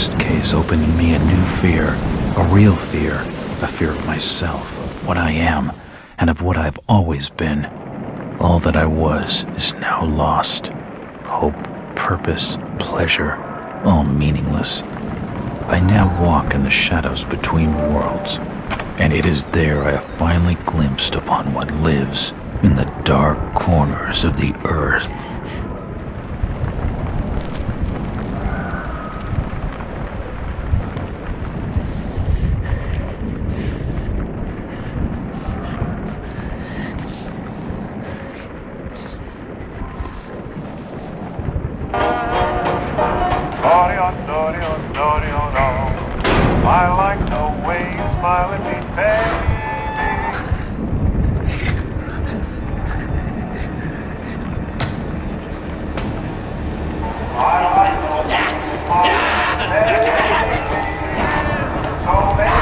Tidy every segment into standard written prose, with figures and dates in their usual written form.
last case opened in me a new fear, a real fear, a fear of myself, of what I am, and of what I've always been. All that I was is now lost. Hope, purpose, pleasure, all meaningless. I now walk in the shadows between worlds, and it is there I have finally glimpsed upon what lives in the dark corners of the earth. I like the way you smile at me, baby. I like the way you smile at me, baby. So baby,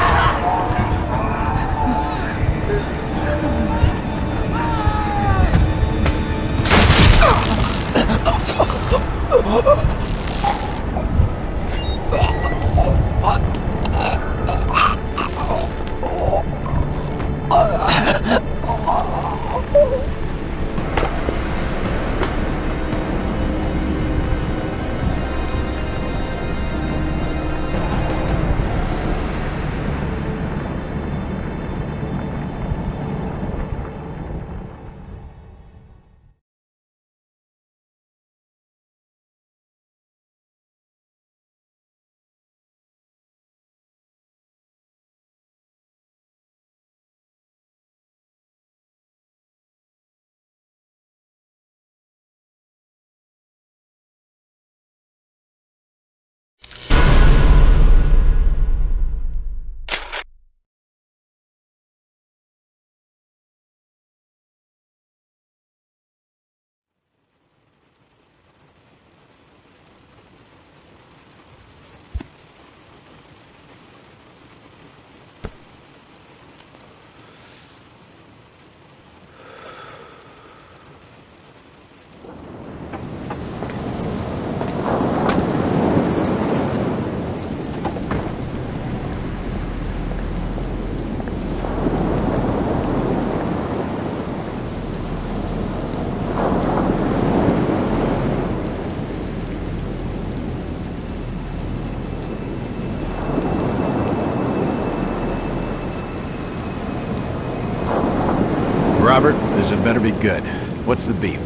Robert, this had better be good. What's the beef?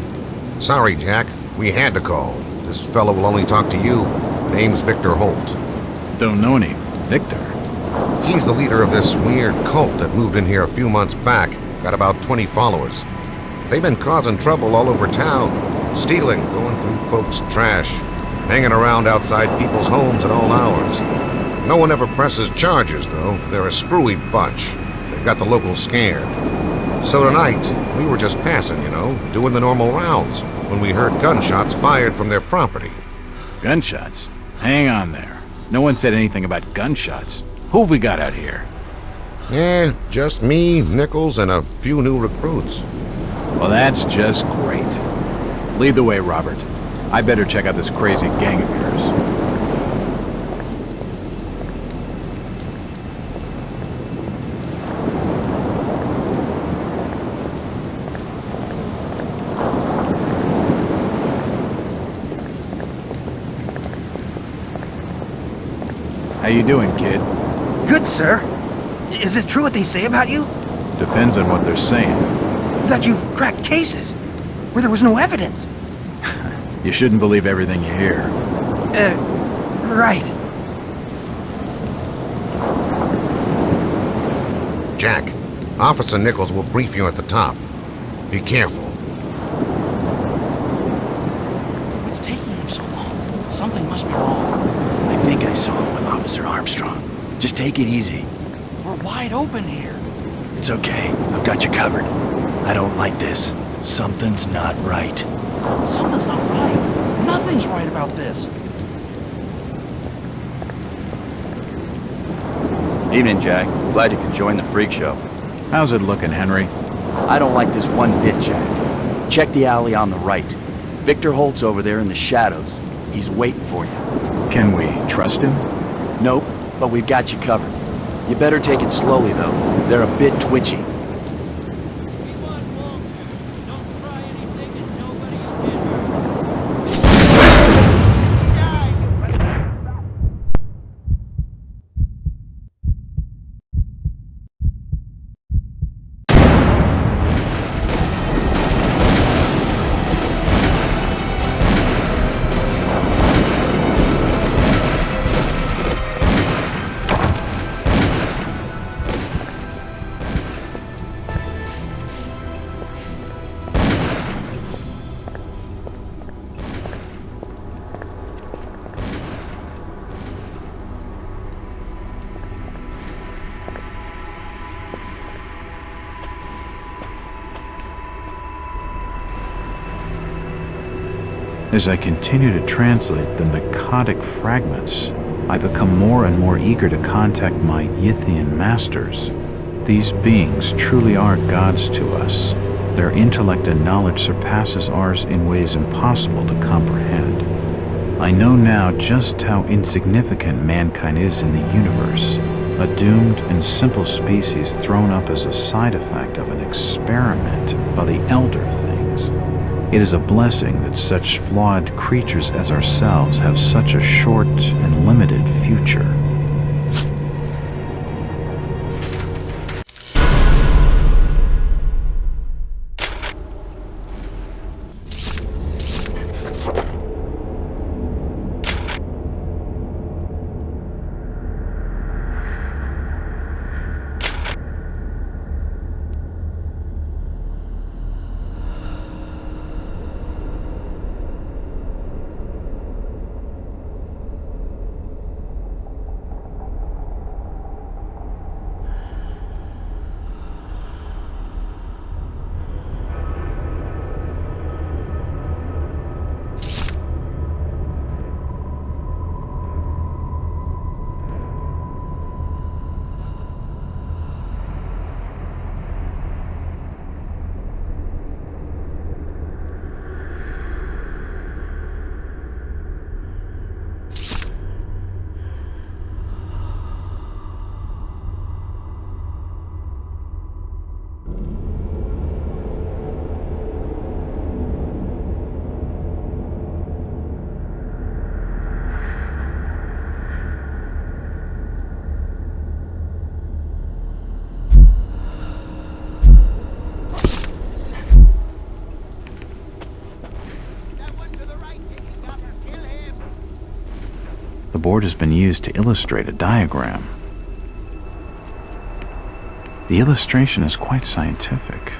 Sorry, Jack. We had to call. This fellow will only talk to you. Name's Victor Holt. Don't know any Victor. He's the leader of this weird cult that moved in here a few months back. Got about 20 followers. They've been causing trouble all over town. Stealing, going through folks' trash, hanging around outside people's homes at all hours. No one ever presses charges, though. They're a screwy bunch. They've got the locals scared. So tonight, we were just passing, doing the normal rounds, when we heard gunshots fired from their property. Gunshots? Hang on there. No one said anything about gunshots. Who have we got out here? Just me, Nichols, and a few new recruits. Well, that's just great. Lead the way, Robert. I better check out this crazy gang of yours. How you doing, kid? Good, sir. Is it true what they say about you? Depends on what they're saying. That you've cracked cases where there was no evidence. You shouldn't believe everything you hear. Right. Jack, Officer Nichols will brief you at the top. Be careful. What's taking him so long? Something must be wrong. I think I saw him with Officer Armstrong. Just take it easy. We're wide open here. It's okay. I've got you covered. I don't like this. Something's not right. Something's not right. Nothing's right about this. Evening, Jack. Glad you could join the freak show. How's it looking, Henry? I don't like this one bit, Jack. Check the alley on the right. Victor Holt's over there in the shadows. He's waiting for you. Can we trust him? Nope, but we've got you covered. You better take it slowly, though. They're a bit twitchy. As I continue to translate the narcotic fragments, I become more and more eager to contact my Yithian masters. These beings truly are gods to us. Their intellect and knowledge surpasses ours in ways impossible to comprehend. I know now just how insignificant mankind is in the universe, a doomed and simple species thrown up as a side effect of an experiment by the elder things. It is a blessing that such flawed creatures as ourselves have such a short and limited future. The board has been used to illustrate a diagram. The illustration is quite scientific.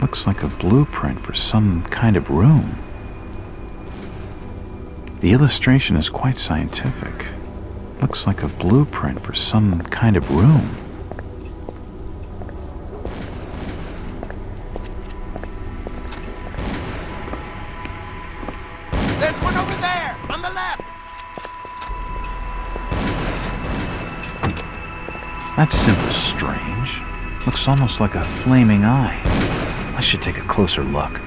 Looks like a blueprint for some kind of room. The illustration is quite scientific. Looks like a blueprint for some kind of room. There's one over there, on the left. That symbol's strange. Looks almost like a flaming eye. I should take a closer look.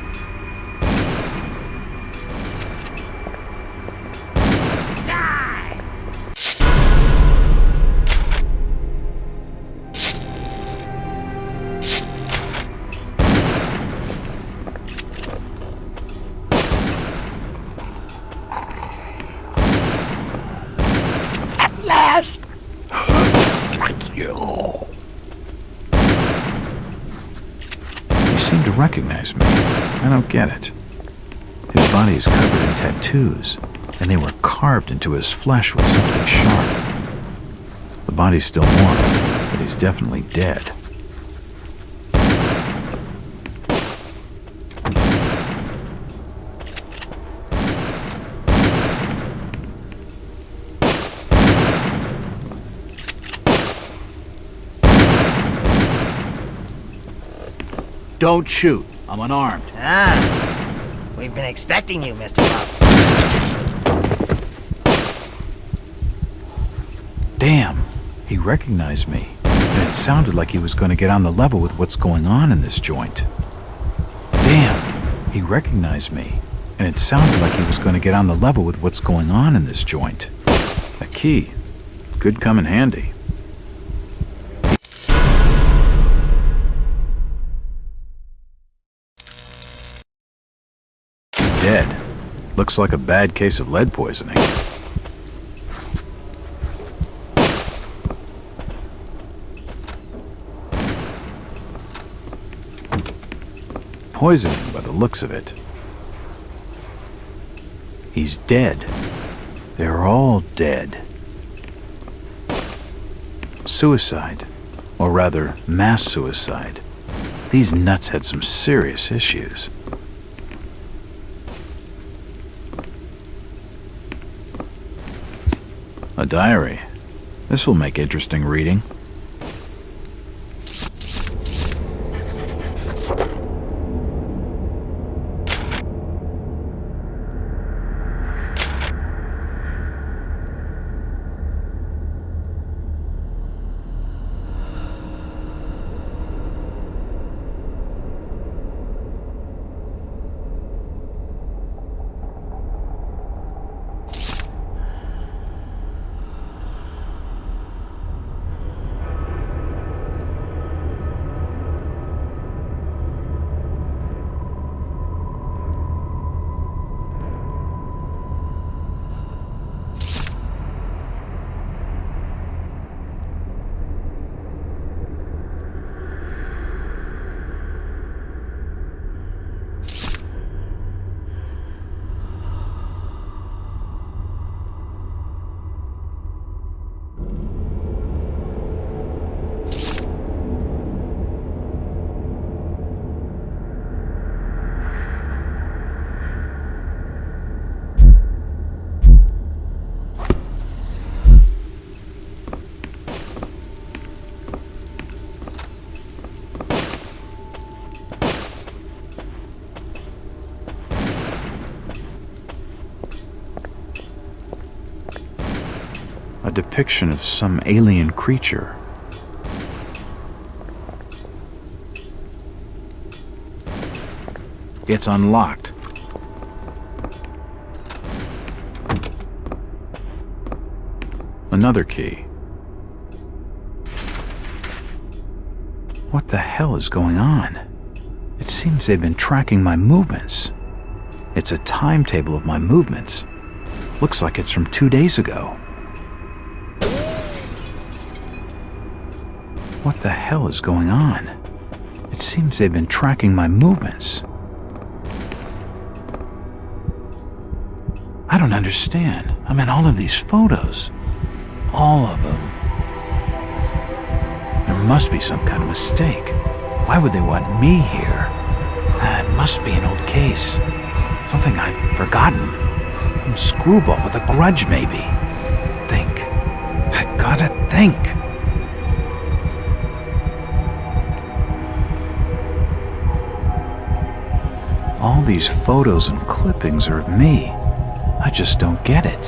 Seem to recognize me. I don't get it. His body is covered in tattoos, and they were carved into his flesh with something sharp. The body's still warm, but he's definitely dead. Don't shoot. I'm unarmed. Ah, we've been expecting you, Mr. Bob. Damn, he recognized me. And it sounded like he was going to get on the level with what's going on in this joint. Damn, he recognized me. And it sounded like he was going to get on the level with what's going on in this joint. A key. Could come in handy. He's dead. Looks like a bad case of lead poisoning. Poisoning by the looks of it. He's dead. They're all dead. Suicide, or rather, mass suicide. These nuts had some serious issues. A diary. This will make interesting reading. A depiction of some alien creature. It's unlocked. Another key. What the hell is going on? It seems they've been tracking my movements. It's a timetable of my movements. Looks like it's from 2 days ago. What the hell is going on? It seems they've been tracking my movements. I don't understand. I mean, all of these photos. All of them. There must be some kind of mistake. Why would they want me here? It must be an old case. Something I've forgotten. Some screwball with a grudge, maybe. Think. I've gotta think. All these photos and clippings are of me. I just don't get it.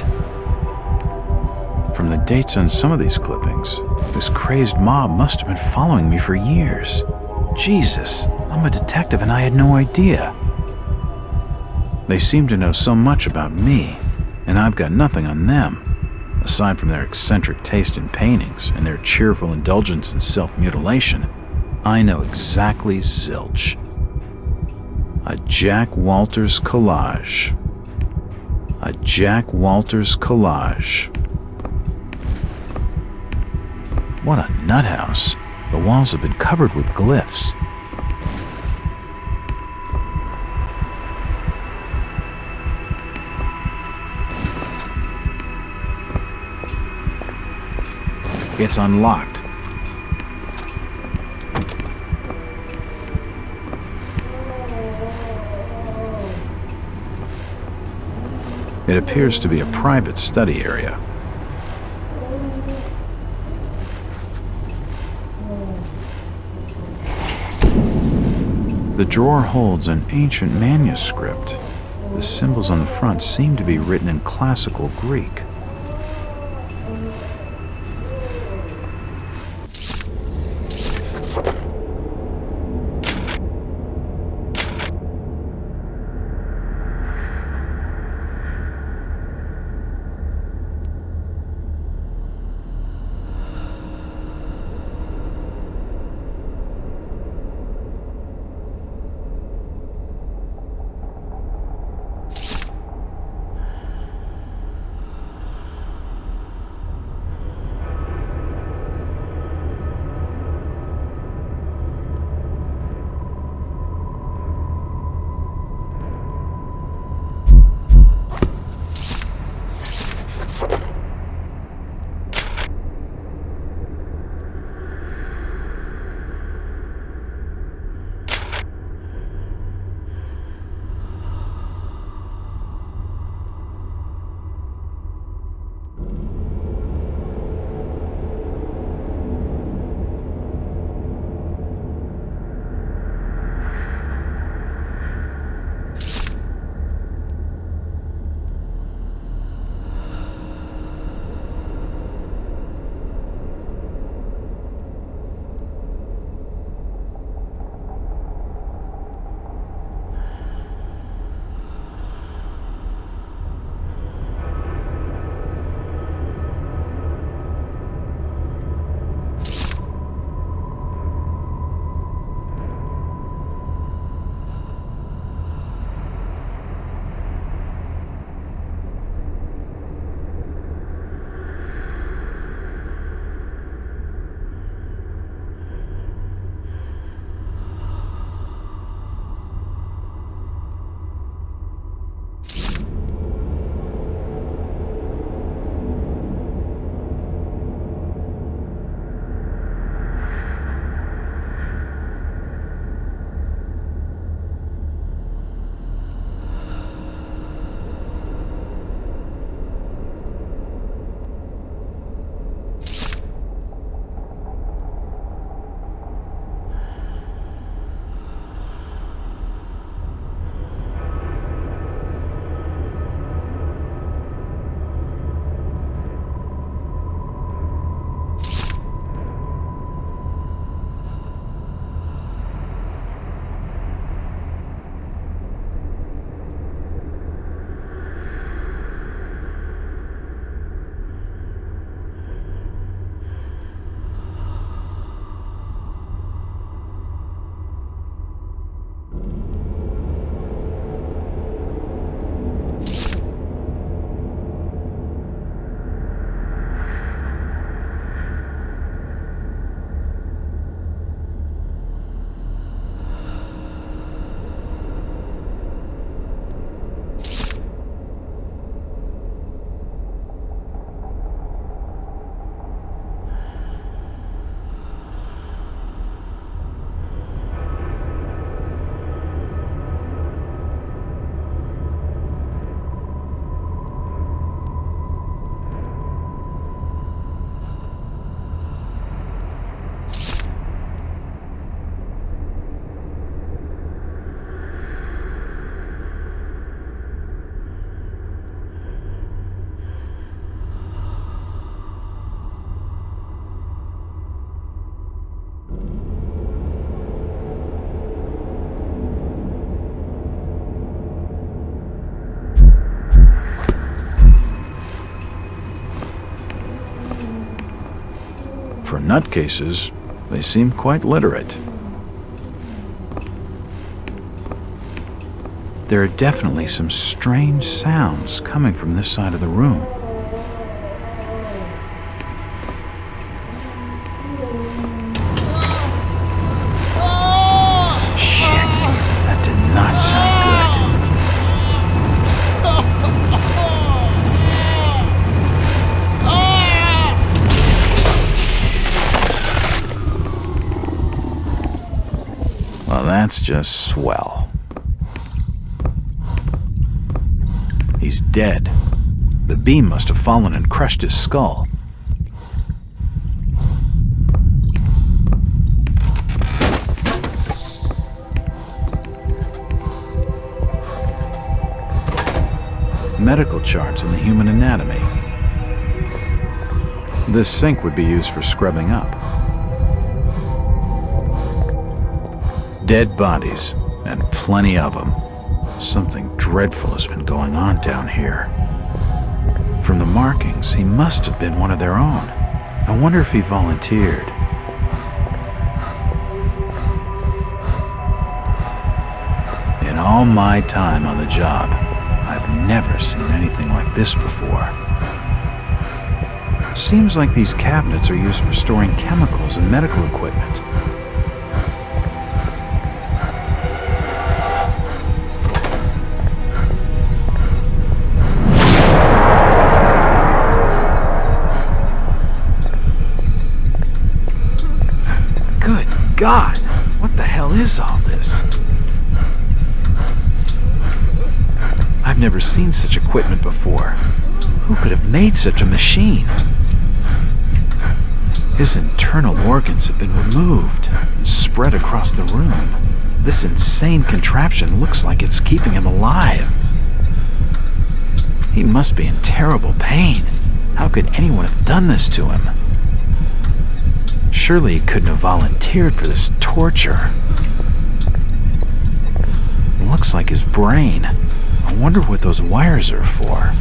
From the dates on some of these clippings, this crazed mob must have been following me for years. Jesus, I'm a detective and I had no idea. They seem to know so much about me, and I've got nothing on them. Aside from their eccentric taste in paintings and their cheerful indulgence in self-mutilation, I know exactly zilch. A Jack Walters collage. A Jack Walters collage. What a nut house. The walls have been covered with glyphs. It's unlocked. It appears to be a private study area. The drawer holds an ancient manuscript. The symbols on the front seem to be written in classical Greek. For nutcases, they seem quite literate. There are definitely some strange sounds coming from this side of the room. Shit, that did not sound good. Well, that's just swell. He's dead. The beam must have fallen and crushed his skull. Medical charts on the human anatomy. This sink would be used for scrubbing up. Dead bodies, and plenty of them. Something dreadful has been going on down here. From the markings, he must have been one of their own. I wonder if he volunteered. In all my time on the job, I've never seen anything like this before. Seems like these cabinets are used for storing chemicals and medical equipment. God, what the hell is all this? I've never seen such equipment before. Who could have made such a machine? His internal organs have been removed and spread across the room. This insane contraption looks like it's keeping him alive. He must be in terrible pain. How could anyone have done this to him? Surely he couldn't have volunteered for this torture. Looks like his brain. I wonder what those wires are for.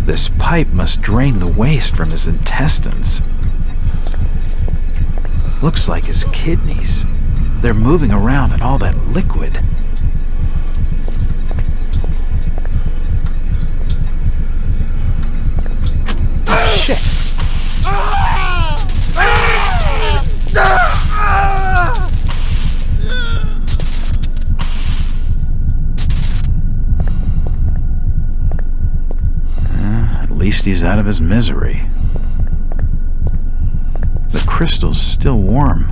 This pipe must drain the waste from his intestines. Looks like his kidneys. They're moving around in all that liquid. Oh, shit! At least he's out of his misery. The crystal's still warm.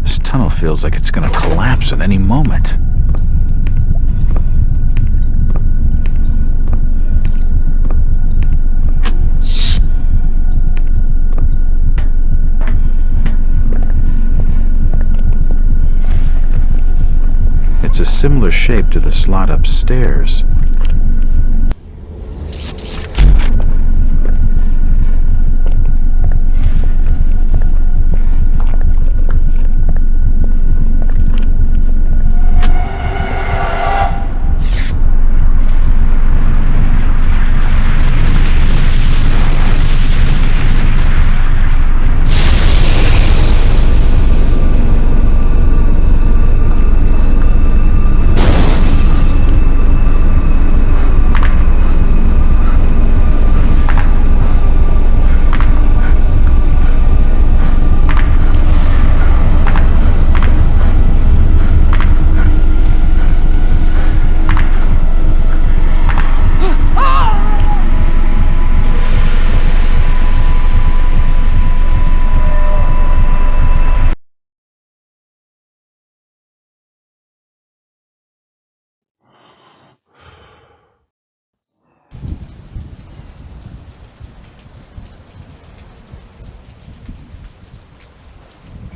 This tunnel feels like it's gonna collapse at any moment. It's a similar shape to the slot upstairs.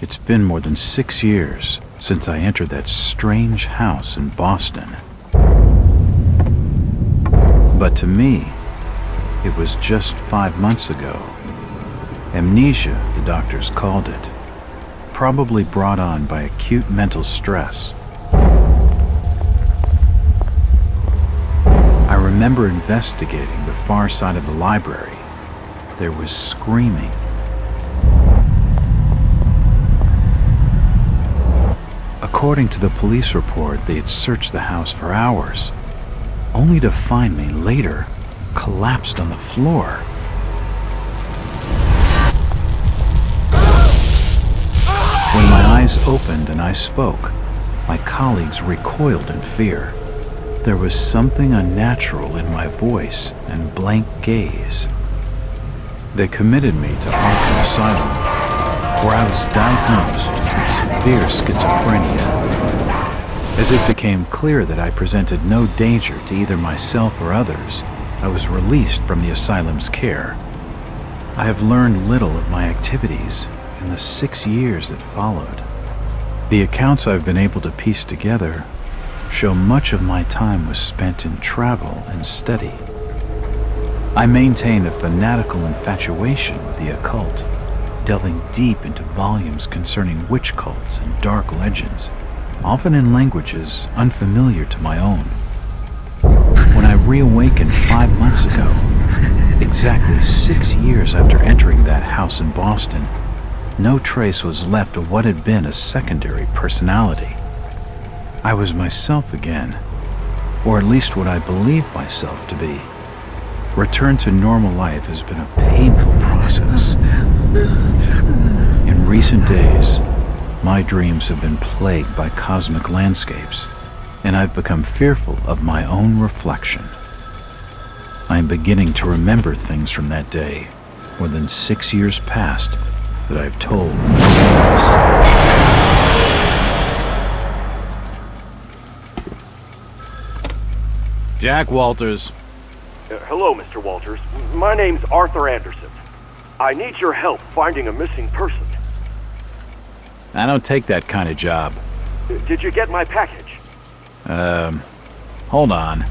It's been more than 6 years since I entered that strange house in Boston. But to me, it was just 5 months ago. Amnesia, the doctors called it, probably brought on by acute mental stress. I remember investigating the far side of the library. There was screaming. According to the police report, they had searched the house for hours, only to find me later collapsed on the floor. When my eyes opened and I spoke, my colleagues recoiled in fear. There was something unnatural in my voice and blank gaze. They committed me to Arkham Asylum, where I was diagnosed with severe schizophrenia. As it became clear that I presented no danger to either myself or others, I was released from the asylum's care. I have learned little of my activities in the 6 years that followed. The accounts I've been able to piece together show much of my time was spent in travel and study. I maintained a fanatical infatuation with the occult, delving deep into volumes concerning witch cults and dark legends, often in languages unfamiliar to my own. When I reawakened 5 months ago, exactly 6 years after entering that house in Boston, no trace was left of what had been a secondary personality. I was myself again, or at least what I believed myself to be. Return to normal life has been a painful process. In recent days, my dreams have been plagued by cosmic landscapes, and I've become fearful of my own reflection. I am beginning to remember things from that day, more than 6 years past, that I've told no one else. Jack Walters. Hello, Mr. Walters. My name's Arthur Anderson. I need your help finding a missing person. I don't take that kind of job. Did you get my package? Hold on.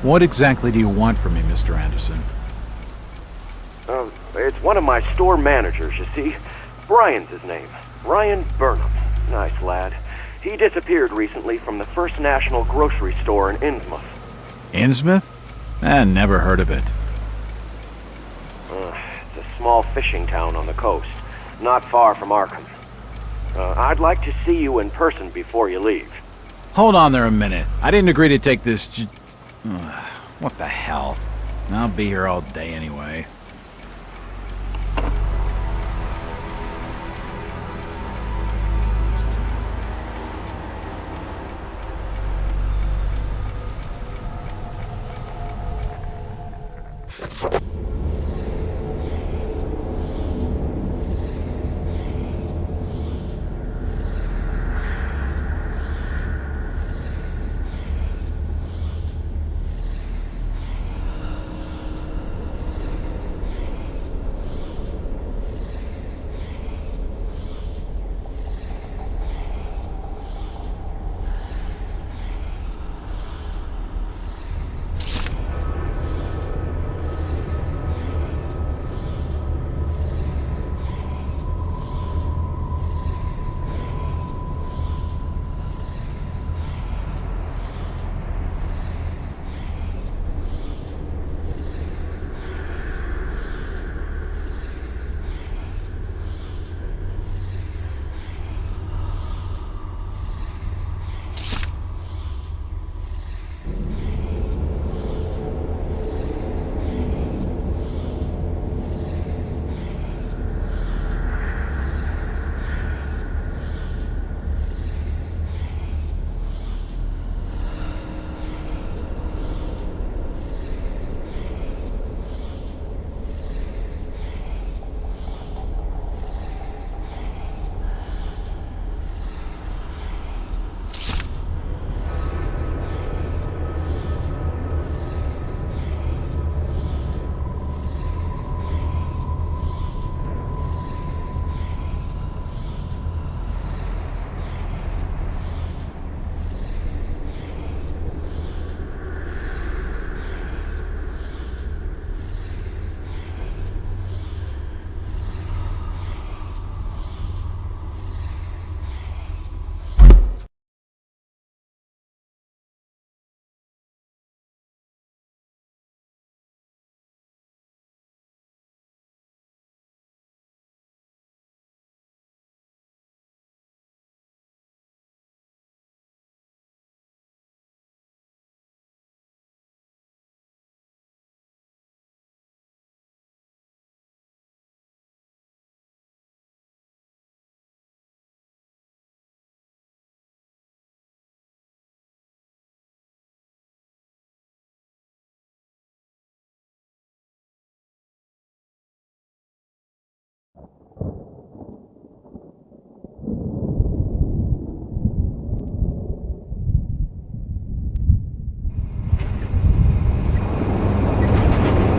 What exactly do you want from me, Mr. Anderson? It's one of my store managers, you see. Brian's his name. Brian Burnham. Nice lad. He disappeared recently from the First National grocery store in Innsmouth. Innsmouth? Never heard of it. It's a small fishing town on the coast, not far from Arkham. I'd like to see you in person before you leave. Hold on there a minute. I didn't agree to take this what the hell? I'll be here all day anyway.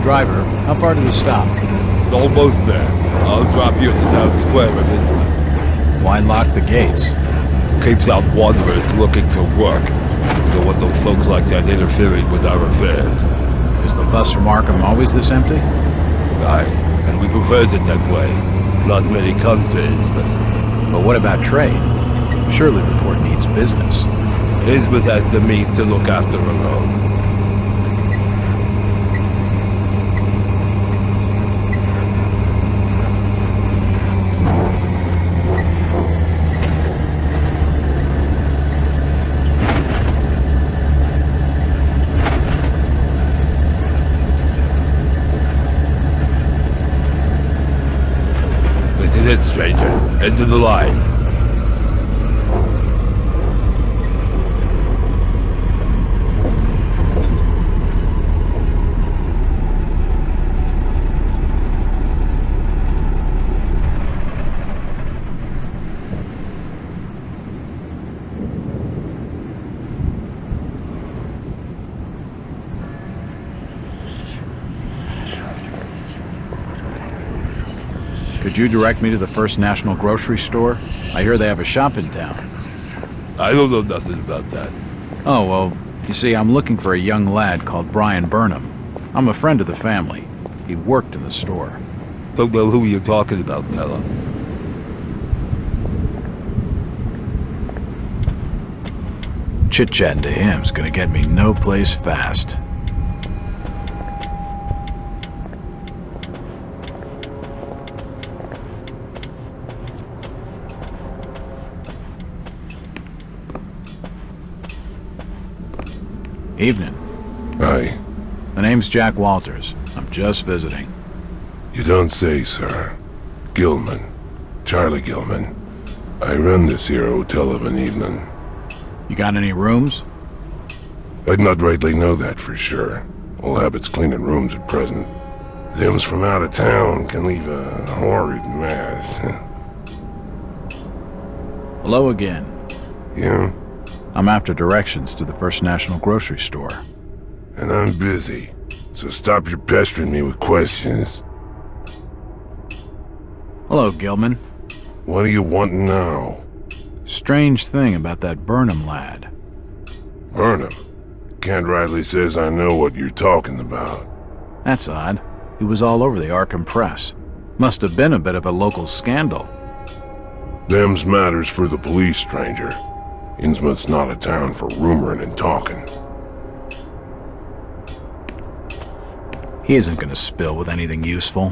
Driver, how far to the stop? It's almost there. I'll drop you at the town square of Innsmouth. Why lock the gates? Keeps out wanderers looking for work. We don't want those folks like that interfering with our affairs. Is the bus from Arkham always this empty? Aye, and we prefers it that way. Not many come to Innsmouth. But what about trade? Surely the port needs business. Innsmouth has the means to look after her own. This is it, stranger. End of the line. Could you direct me to the First National Grocery Store? I hear they have a shop in town. I don't know nothing about that. Oh, well, you see, I'm looking for a young lad called Brian Burnham. I'm a friend of the family. He worked in the store. Don't know who you're talking about, fella. Chit-chatting to him's gonna get me no place fast. Evening. Aye. The name's Jack Walters. I'm just visiting. You don't say, sir. Gilman. Charlie Gilman. I run this here hotel of an evening. You got any rooms? I'd not rightly know that for sure. All habits cleaning rooms at present. Them's from out of town can leave a horrid mess. Hello again. Yeah? I'm after directions to the First National Grocery Store. And I'm busy, so stop your pestering me with questions. Hello, Gilman. What do you want now? Strange thing about that Burnham lad. Burnham? Kent rightly says I know what you're talking about. That's odd. He was all over the Arkham press. Must have been a bit of a local scandal. Them's matters for the police, stranger. Innsmouth's not a town for rumoring and talking. He isn't gonna spill with anything useful.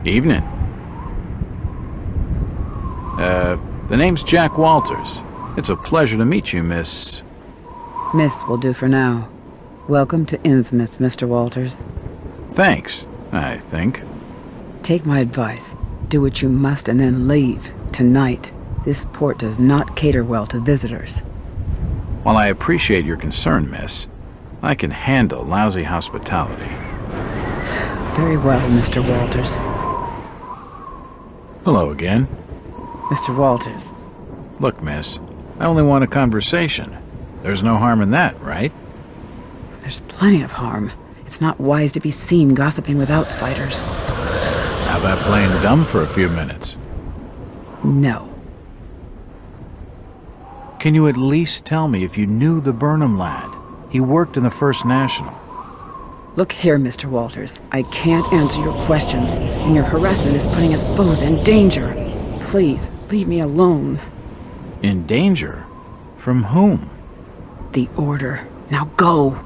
Evening. The name's Jack Walters. It's a pleasure to meet you, Miss... Miss will do for now. Welcome to Innsmouth, Mr. Walters. Thanks, I think. Take my advice. Do what you must and then leave. Tonight. This port does not cater well to visitors. While I appreciate your concern, miss, I can handle lousy hospitality. Very well, Mr. Walters. Hello again. Mr. Walters. Look, miss, I only want a conversation. There's no harm in that, right? There's plenty of harm. It's not wise to be seen gossiping with outsiders. How about playing dumb for a few minutes? No. Can you at least tell me if you knew the Burnham lad? He worked in the First National. Look here, Mr. Walters. I can't answer your questions, and your harassment is putting us both in danger. Please, leave me alone. In danger? From whom? The Order. Now go!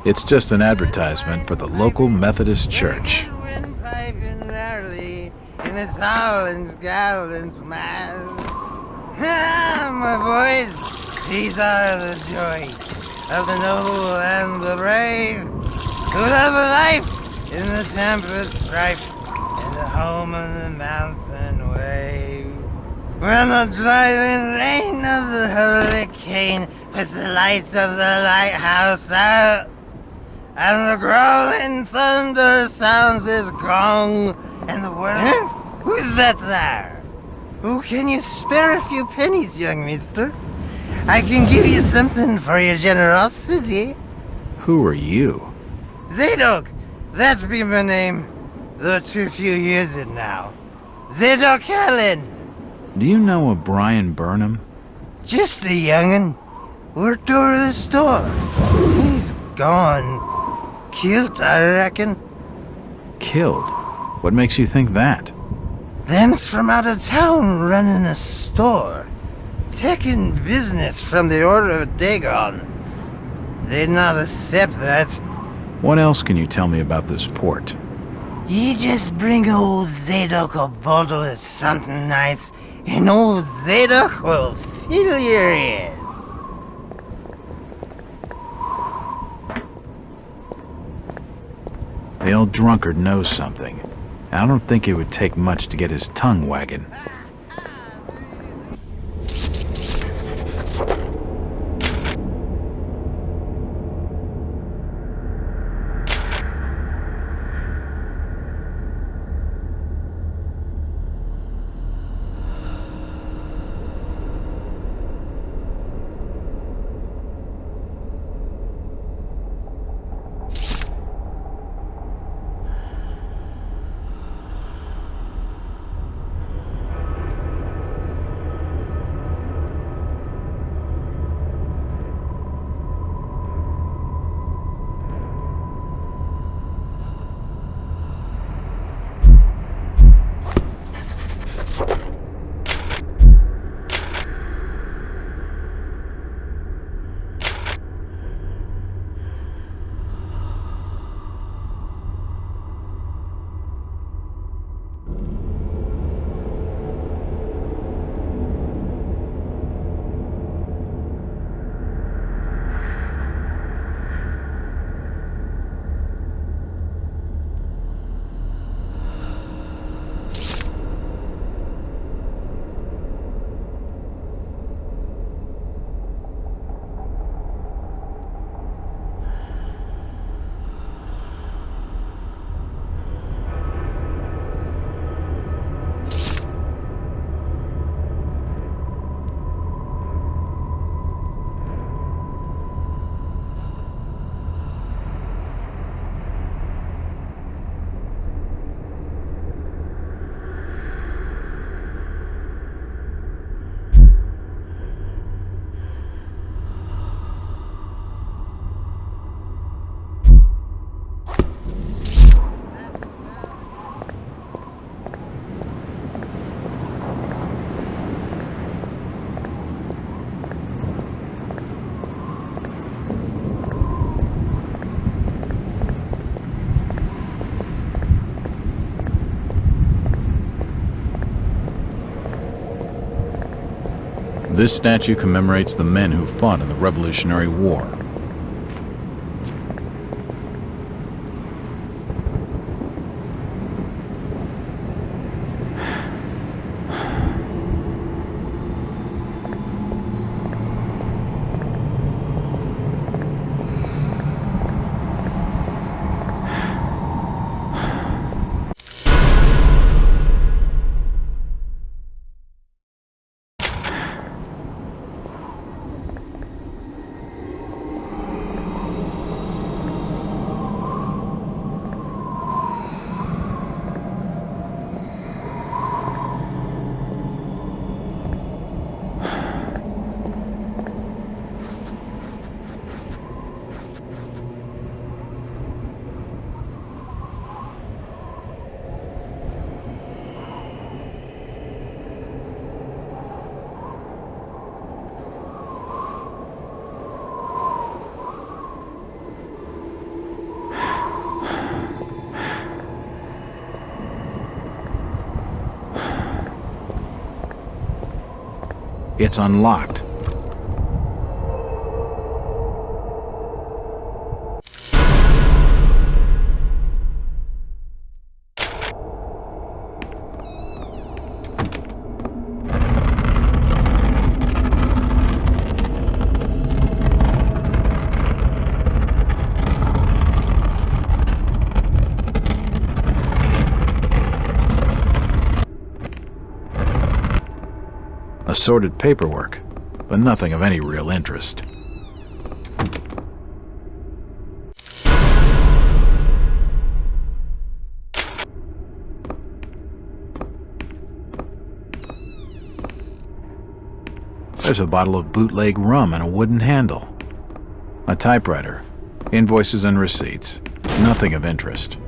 It's just an advertisement for the local Methodist church. In the Solins Gallons Mass. My boys, these are the joys of the noble and the brave, who love a life in the tempest strife, and a home on the mountain wave. When the driving rain of the hurricane puts the lights of the lighthouse out, and the growling thunder sounds his gong, and the world... Who's that there? Oh, can you spare a few pennies, young mister? I can give you something for your generosity. Who are you? Zadok, that be my name, though too few use it now. Zadok Allen. Do you know a Brian Burnham? Just a young'un. Worked over the store. He's gone. Killed, I reckon. Killed? What makes you think that? Them's from out of town running a store. Taking business from the Order of Dagon. They'd not accept that. What else can you tell me about this port? You just bring old Zadok a bottle of something nice, and old Zadok will fill your ears. The old drunkard knows something. I don't think it would take much to get his tongue wagging. This statue commemorates the men who fought in the Revolutionary War. it's unlocked. Assorted paperwork, but nothing of any real interest. There's a bottle of bootleg rum and a wooden handle. A typewriter, invoices and receipts, nothing of interest.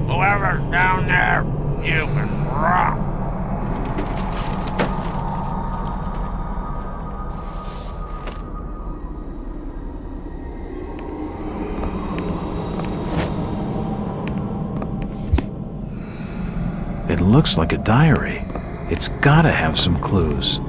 Whoever's down there, you can rock. It looks like a diary. It's gotta have some clues.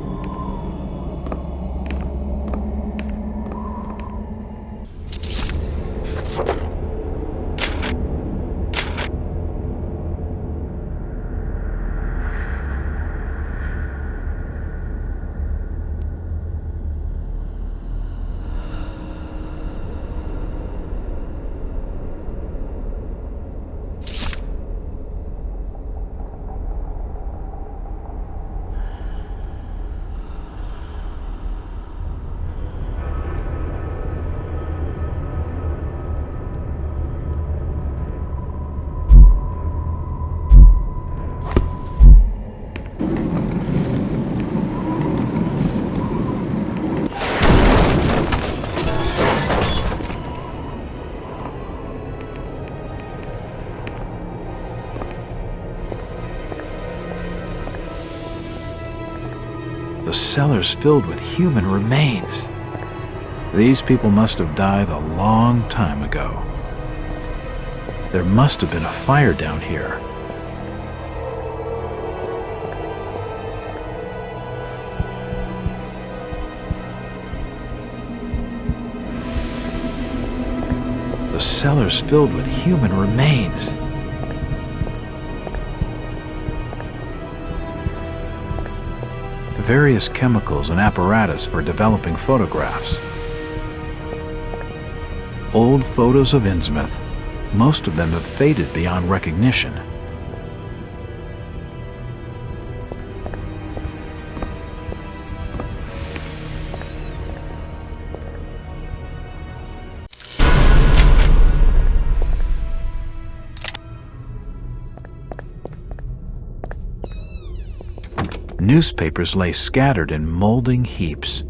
The cellar's filled with human remains. These people must have died a long time ago. There must have been a fire down here. The cellar's filled with human remains. Various chemicals and apparatus for developing photographs. Old photos of Innsmouth. Most of them have faded beyond recognition. Newspapers lay scattered in molding heaps.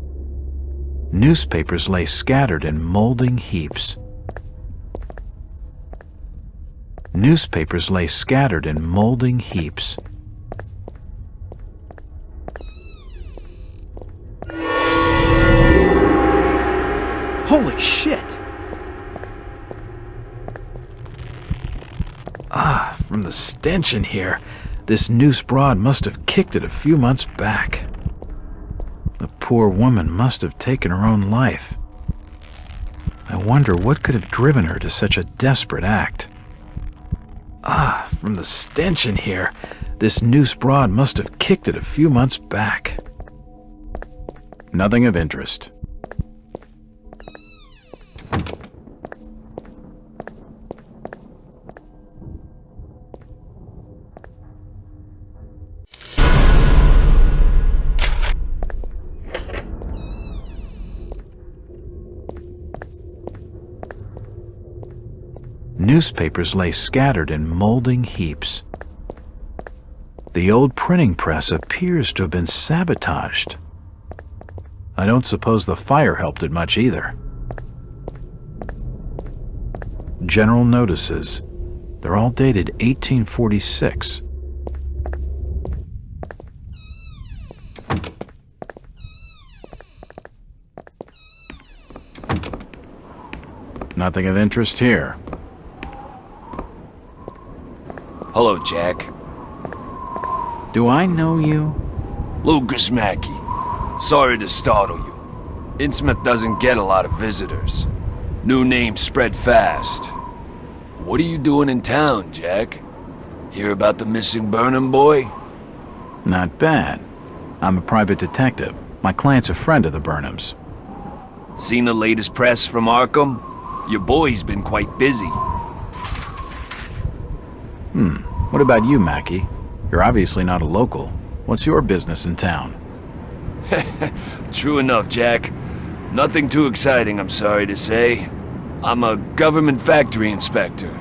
Newspapers lay scattered in molding heaps. Newspapers lay scattered in molding heaps. Holy shit! From the stench in here, this noose broad must have kicked it a few months back. The poor woman must have taken her own life. I wonder what could have driven her to such a desperate act. From the stench in here, this noose broad must have kicked it a few months back. Nothing of interest. Newspapers lay scattered in molding heaps. The old printing press appears to have been sabotaged. I don't suppose the fire helped it much either. General notices. They're all dated 1846. Nothing of interest here. Hello, Jack. Do I know you? Lucas Mackey. Sorry to startle you. Innsmouth doesn't get a lot of visitors. New names spread fast. What are you doing in town, Jack? Hear about the missing Burnham boy? Not bad. I'm a private detective. My client's a friend of the Burnhams. Seen the latest press from Arkham? Your boy's been quite busy. What about you, Mackey? You're obviously not a local. What's your business in town? True enough, Jack. Nothing too exciting, I'm sorry to say. I'm a government factory inspector.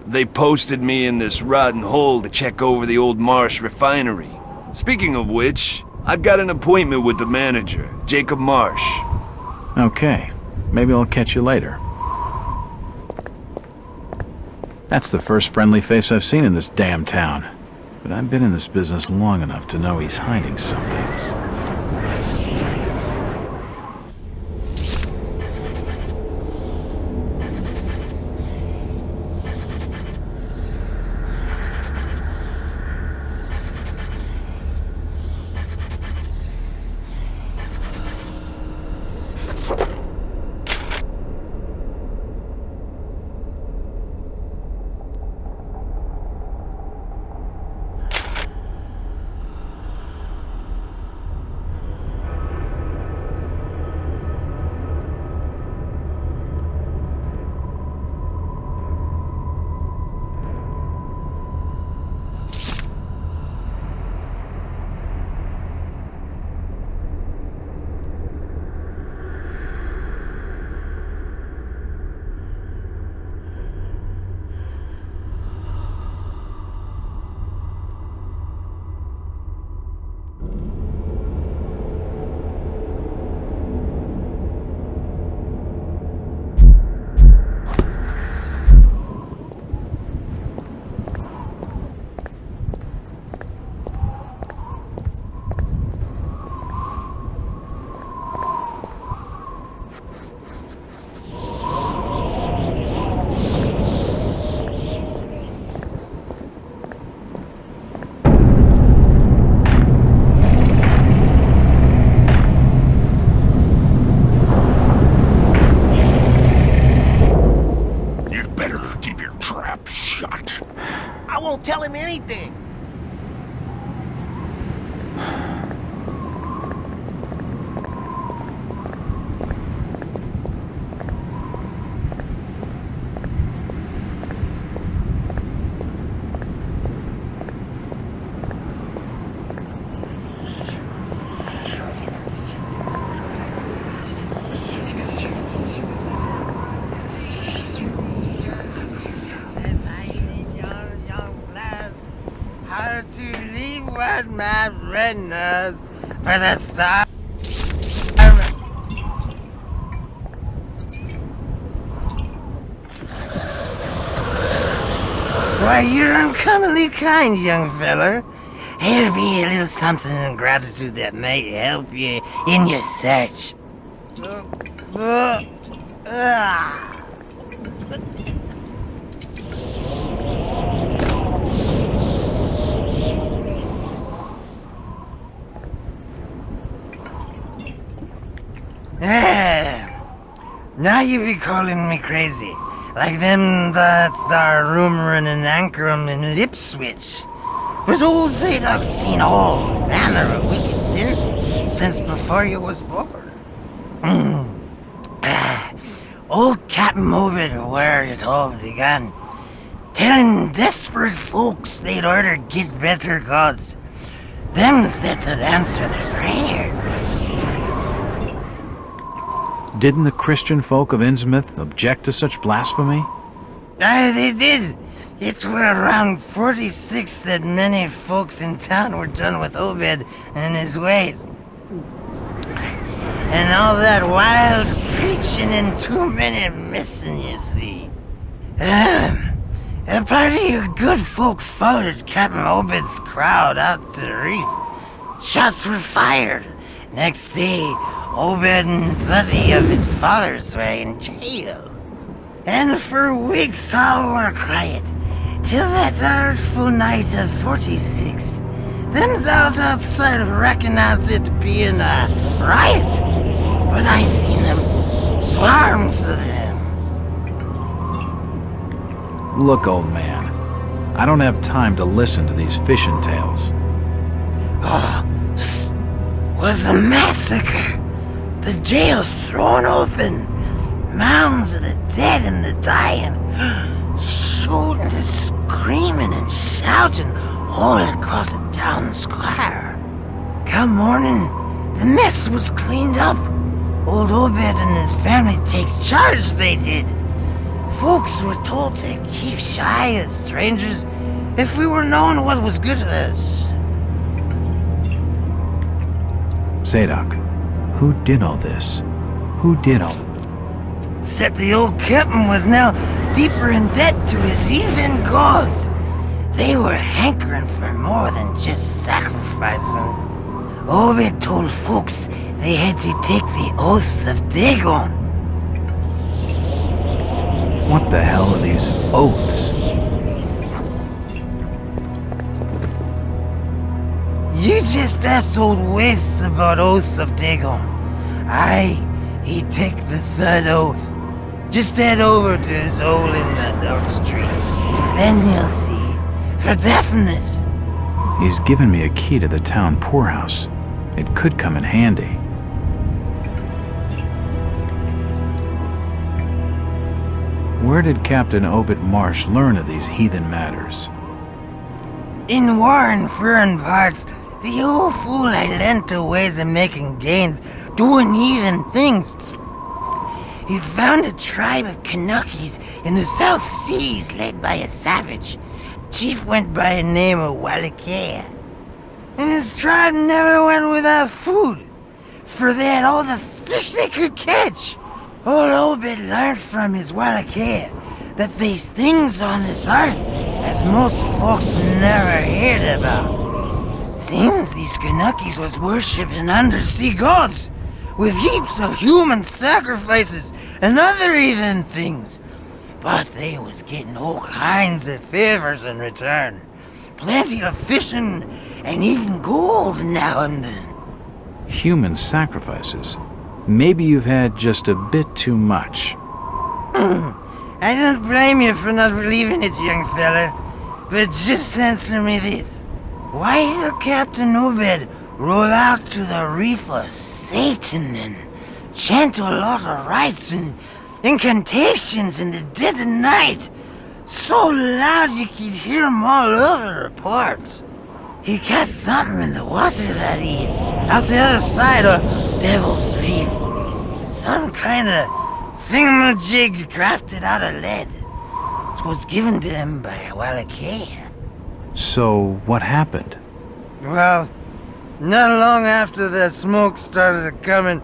They posted me in this rotten hole to check over the old Marsh refinery. Speaking of which, I've got an appointment with the manager, Jacob Marsh. Okay, maybe I'll catch you later. That's the first friendly face I've seen in this damn town. But I've been in this business long enough to know he's hiding something. Tell him anything. My redness for the star. Why, you're uncommonly kind, young feller. Here'll be a little something in gratitude that might help you in your search. Now you be calling me crazy, like them that's there rumoring in Ankrum and Lipswich. But old Zadok's seen all manner of wicked things since before you was born. Old Captain Mobit, where it all began, telling desperate folks they'd order get better gods, them's that would answer their prayers. Didn't the Christian folk of Innsmouth object to such blasphemy? Aye, they did. It were around 46 that many folks in town were done with Obed and his ways. And all that wild preaching and too many missing, you see. A party of good folk followed Captain Obed's crowd out to the reef. Shots were fired. Next day, Obed and 30 of his followers were in jail. And for weeks all were quiet, till that artful night of 46. Them's out outside reckon out it being a riot. But I'd seen them, swarms of them. Look, old man, I don't have time to listen to these fishing tales. Was a massacre. The jail thrown open. Mounds of the dead and the dying. Shooting and screaming and shouting all across the town square. Come morning, the mess was cleaned up. Old Obed and his family takes charge, they did. Folks were told to keep shy as strangers if we were knowing what was good to us. Zadok, who did all this? Who did all... Said the old captain was now deeper in debt to his heathen gods. They were hankering for more than just sacrificing. Obed told folks they had to take the oaths of Dagon. What the hell are these oaths? You just asked old Wace about oaths of Dagon. Aye, he take the third oath. Just head over to his hole in that dark street. Then you'll see, for definite. He's given me a key to the town poorhouse. It could come in handy. Where did Captain Obed Marsh learn of these heathen matters? In warring foreign parts, the old fool had learned to ways of making gains, doing heathen things. He found a tribe of Kanakis in the South Seas led by a savage. Chief went by the name of Wallachia. And his tribe never went without food, for they had all the fish they could catch. Old Obed learned from his Wallachia that there's things on this earth as most folks never heard about. Seems these Kanakis was worshipping undersea gods, with heaps of human sacrifices and other heathen things. But they was getting all kinds of favors in return. Plenty of fishing and even gold now and then. Human sacrifices? Maybe you've had just a bit too much. I don't blame you for not believing it, young fella. But just answer me this. Why did Captain Obed roll out to the reef of Satan and chant a lot of rites and incantations in the dead of night, so loud you could hear 'em all over the port? He cast something in the water that eve, out the other side of Devil's Reef. Some kind of thingamajig crafted out of lead. It was given to him by Wallachia. So, what happened? Well, not long after the smoke started coming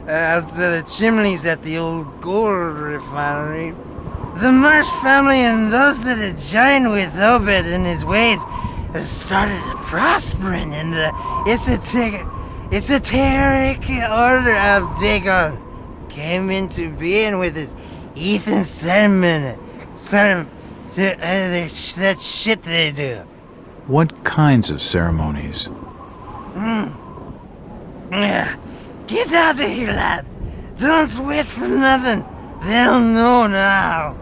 out of the chimneys at the old gold refinery, the Marsh family and those that had joined with Obed in his ways started prospering in the esoteric order of Dagon. Came into being with his heathen sermon. That shit they do. What kinds of ceremonies? Yeah. Get out of here, lad. Don't wait for nothing. They'll know now.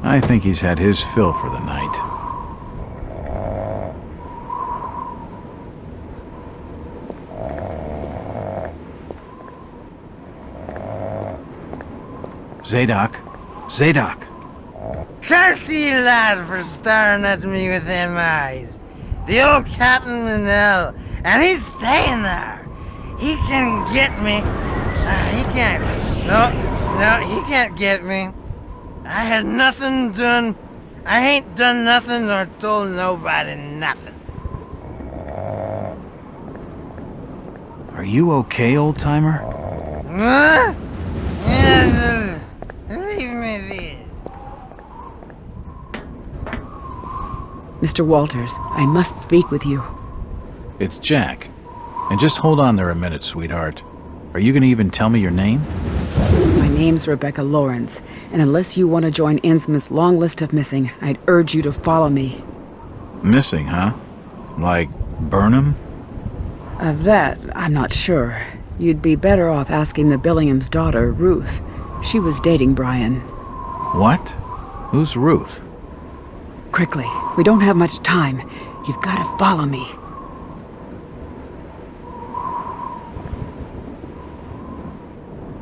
I think he's had his fill for the night. Zadok! Zadok! Curse you, lad, for staring at me with them eyes. The old captain in hell, and he's staying there. He can get me. He can't. No, No, he can't get me. I had nothing done. I ain't done nothing or told nobody nothing. Are you okay, old-timer? Huh? Yeah, leave me be. Mr. Walters, I must speak with you. It's Jack. And just hold on there a minute, sweetheart. Are you gonna even tell me your name? My name's Rebecca Lawrence, and unless you want to join Innsmouth's long list of missing, I'd urge you to follow me. Missing, huh? Like Burnham? Of that, I'm not sure. You'd be better off asking the Billingham's daughter, Ruth. She was dating Brian. What? Who's Ruth? Quickly, we don't have much time. You've got to follow me.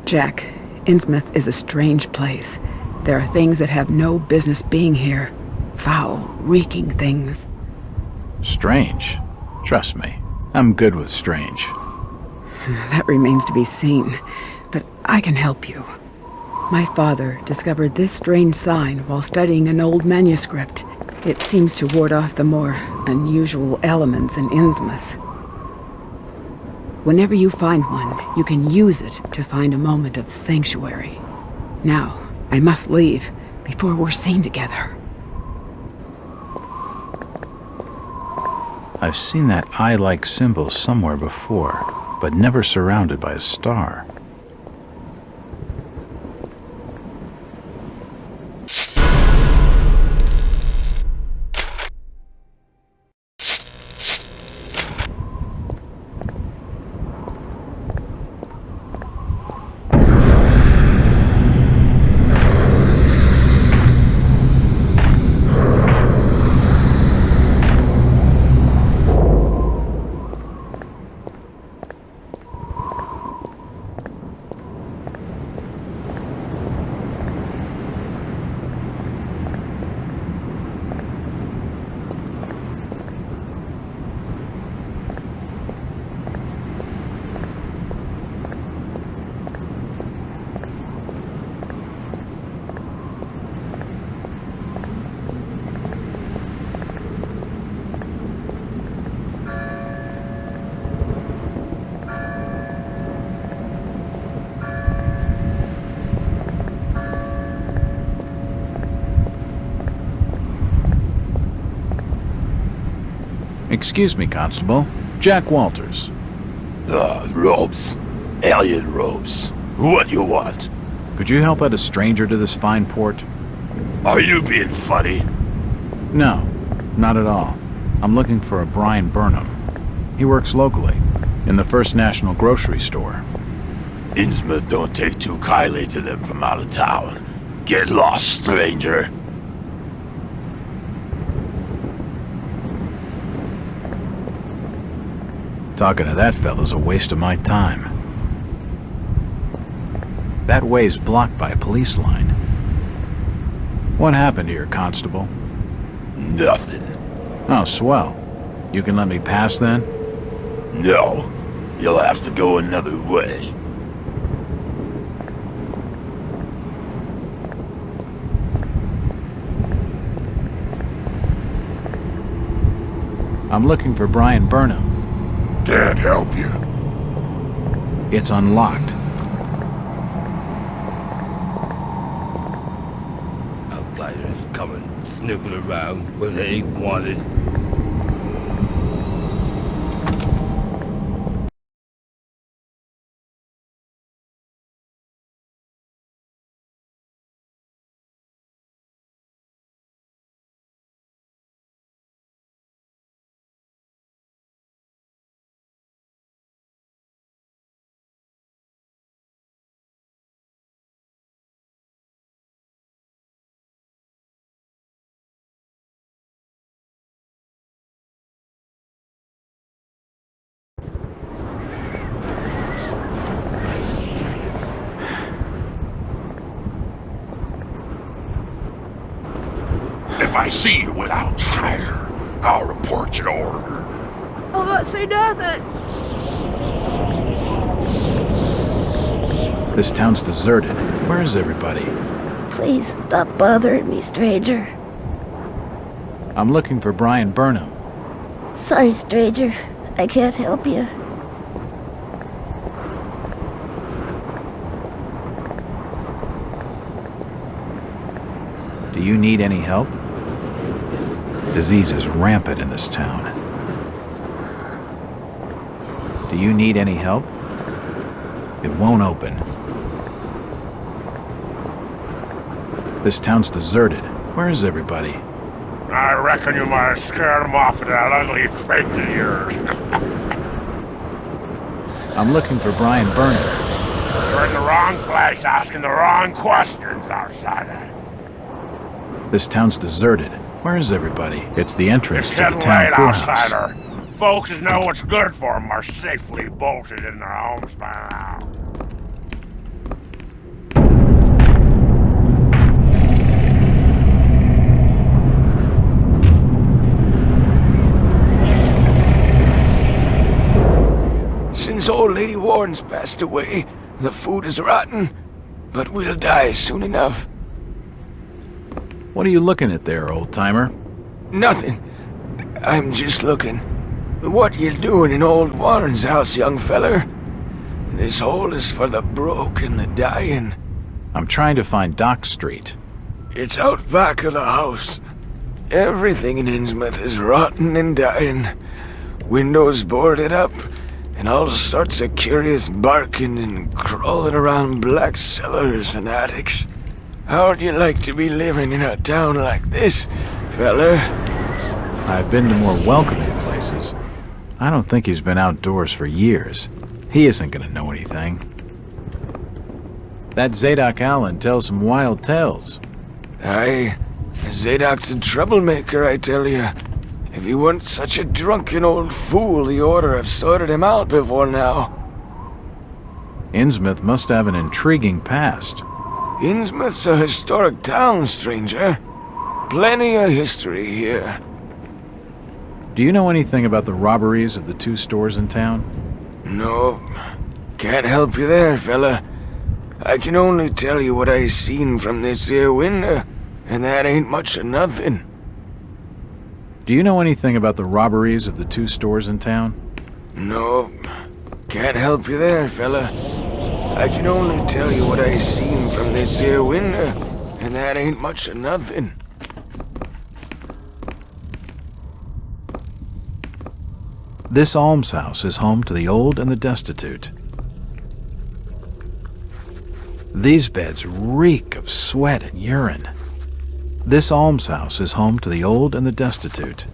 Jack, Innsmouth is a strange place. There are things that have no business being here. Foul, reeking things. Strange. Trust me, I'm good with strange. That remains to be seen, but I can help you. My father discovered this strange sign while studying an old manuscript. It seems to ward off the more unusual elements in Innsmouth. Whenever you find one, you can use it to find a moment of sanctuary. Now, I must leave before we're seen together. I've seen that eye-like symbol somewhere before, but never surrounded by a star. Excuse me, Constable. Jack Walters. Robes. Alien robes. What you want? Could you help out a stranger to this fine port? Are you being funny? No, not at all. I'm looking for a Brian Burnham. He works locally, in the First National grocery store. Innsmouth don't take too kindly to them from out of town. Get lost, stranger. Talking to that fella's a waste of my time. That way's blocked by a police line. What happened here, Constable? Nothing. Oh, swell. You can let me pass then? No. You'll have to go another way. I'm looking for Brian Burnham. Can't help you. It's unlocked. Outsiders coming, snooping around where they ain't wanted. If I see you without fire, I'll report your order. I'll not say nothing. This town's deserted. Where is everybody? Please stop bothering me, stranger. I'm looking for Brian Burnham. Sorry, stranger. I can't help you. Do you need any help? Disease is rampant in this town. Do you need any help? It won't open. This town's deserted. Where is everybody? I reckon you might have scared him off with that ugly face of yours. I'm looking for Brian Burnham. You're in the wrong place asking the wrong questions, outsider. This town's deserted. Where is everybody? It's the entrance to the Getting town late, poorhouse. outsider. Folks that know what's good for them are safely bolted in their homes by now. Since old Lady Warren's passed away, the food is rotten, but we'll die soon enough. What are you looking at there, old-timer? Nothing. I'm just looking. What you doing in old Warren's house, young feller? This hole is for the broke and the dying. I'm trying to find Dock Street. It's out back of the house. Everything in Innsmouth is rotten and dying. Windows boarded up, and all sorts of curious barking and crawling around black cellars and attics. How'd you like to be living in a town like this, feller? I've been to more welcoming places. I don't think he's been outdoors for years. He isn't gonna know anything. That Zadok Allen tells some wild tales. Aye, Zadok's a troublemaker, I tell you. If he weren't such a drunken old fool, he ought to have sorted him out before now. Innsmouth must have an intriguing past. Innsmouth's a historic town, stranger. Plenty of history here. Do you know anything about the robberies of the 2 stores in town? No, can't help you there, fella. I can only tell you what I seen from this here window, and that ain't much of nothing. Do you know anything about the robberies of the 2 stores in town? No, can't help you there, fella. I can only tell you what I seen from this here window, and that ain't much of nothing. This almshouse is home to the old and the destitute. These beds reek of sweat and urine. This almshouse is home to the old and the destitute.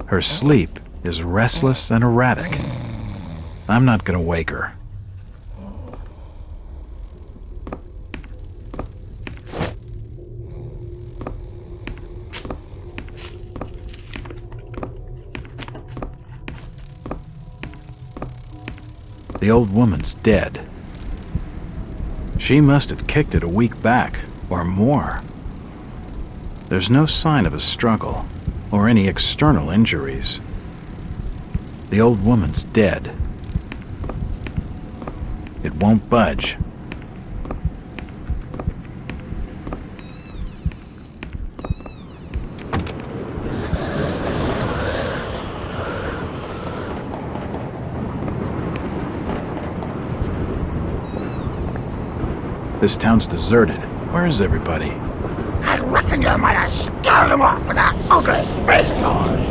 Her sleep is restless and erratic. I'm not gonna wake her. The old woman's dead. She must have kicked it a week back, or more. There's no sign of a struggle, or any external injuries. The old woman's dead. It won't budge. This town's deserted. Where is everybody? I reckon you might have scared him off with that ugly face of yours.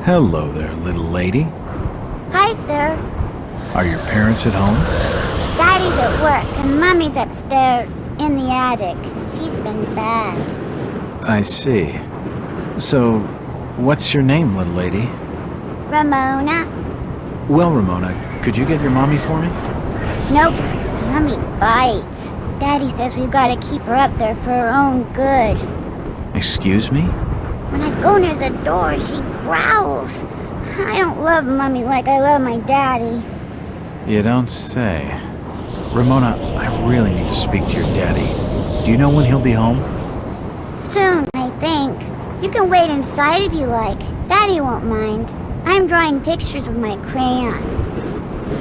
Hello there, little lady. Hi, sir. Are your parents at home? Daddy's at work and Mommy's upstairs in the attic. She's been bad. I see. So, what's your name, little lady? Ramona? Well, Ramona, could you get your mommy for me? Nope. Mommy bites. Daddy says we've got to keep her up there for her own good. Excuse me? When I go near the door, she growls. I don't love Mommy like I love my daddy. You don't say. Ramona, I really need to speak to your daddy. Do you know when he'll be home? soon, I think. You can wait inside if you like. Daddy won't mind. I'm drawing pictures with my crayons.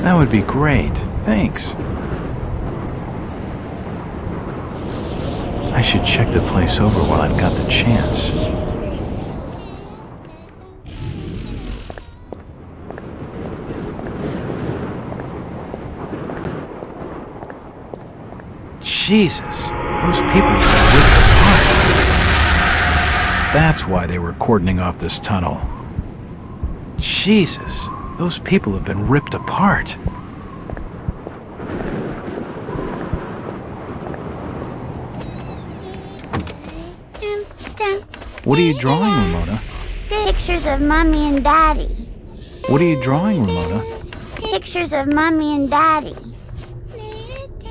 That would be great. Thanks. I should check the place over while I've got the chance. Jesus, those people got ripped apart. That's why they were cordoning off this tunnel. Jesus, those people have been ripped apart. What are you drawing, Ramona? Pictures of Mommy and Daddy. What are you drawing, Ramona? Pictures of Mommy and Daddy.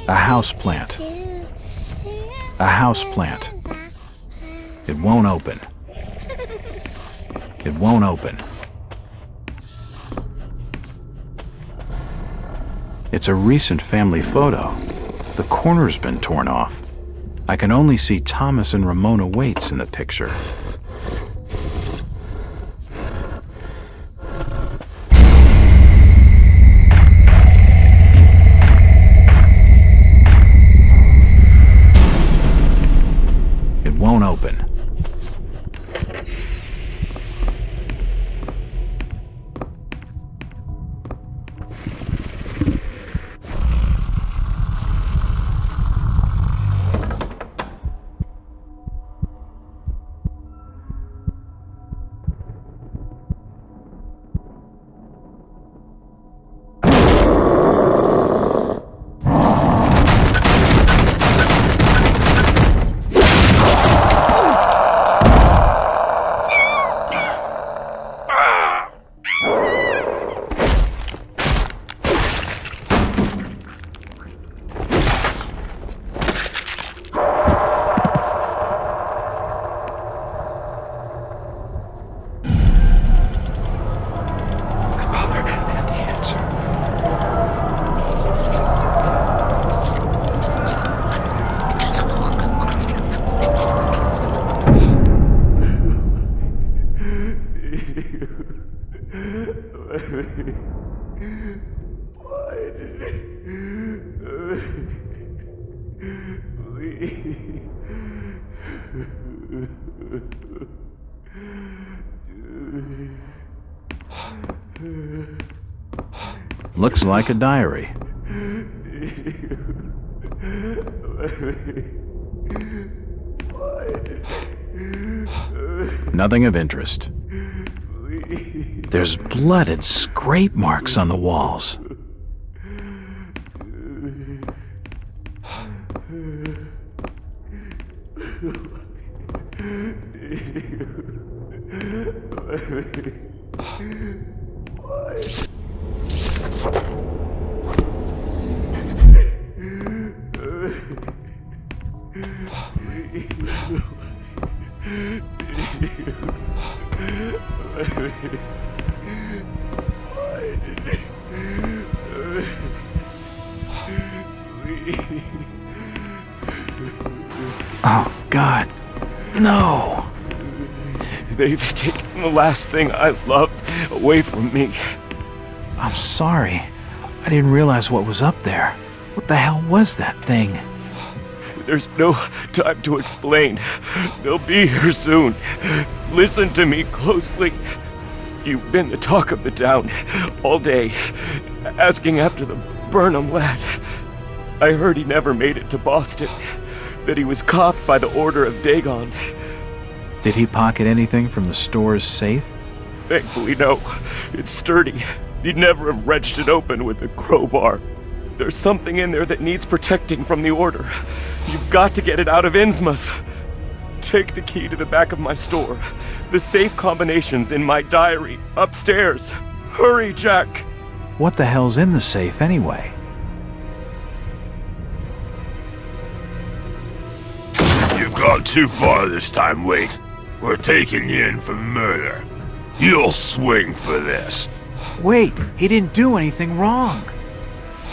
A house plant. A house plant. It won't open. It won't open. It's a recent family photo. The corner's been torn off. I can only see Thomas and Ramona Waits in the picture. It won't open. Looks like a diary. Nothing of interest. There's blood and scrape marks on the walls. Oh, God. No. They've taken the last thing I loved away from me. I'm sorry. I didn't realize what was up there. What the hell was that thing? There's no time to explain. They'll be here soon. Listen to me closely. You've been the talk of the town all day, asking after the Burnham lad. I heard he never made it to Boston, that he was copped by the order of Dagon. Did he pocket anything from the store's safe? Thankfully, no. It's sturdy. He'd never have wrenched it open with a crowbar. There's something in there that needs protecting from the order. You've got to get it out of Innsmouth. Take the key to the back of my store. The safe combination's in my diary, upstairs. Hurry, Jack! What the hell's in the safe anyway? You've gone too far this time, Wait. We're taking you in for murder. You'll swing for this. Wait, he didn't do anything wrong.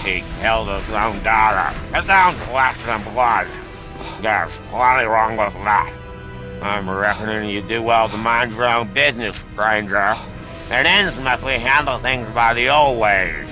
He killed his own daughter. It sounds flesh and blood. There's plenty wrong with that. I'm reckoning you do well to mind your own business, stranger. It ends unless we handle things by the old ways.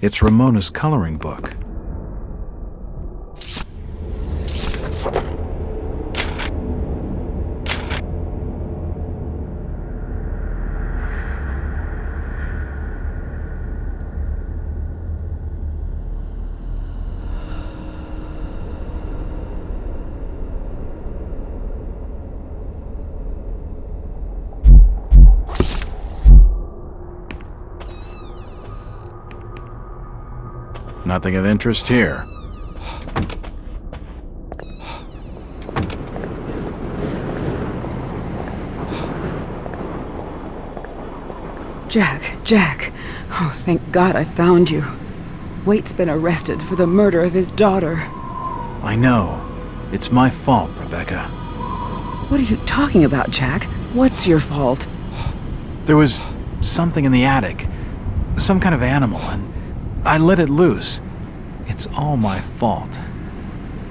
It's Ramona's coloring book. Nothing of interest here. Jack. Oh, thank God I found you. Waite's been arrested for the murder of his daughter. I know. It's my fault, Rebecca. What are you talking about, Jack? What's your fault? There was something in the attic. Some kind of animal, and I let it loose. It's all my fault.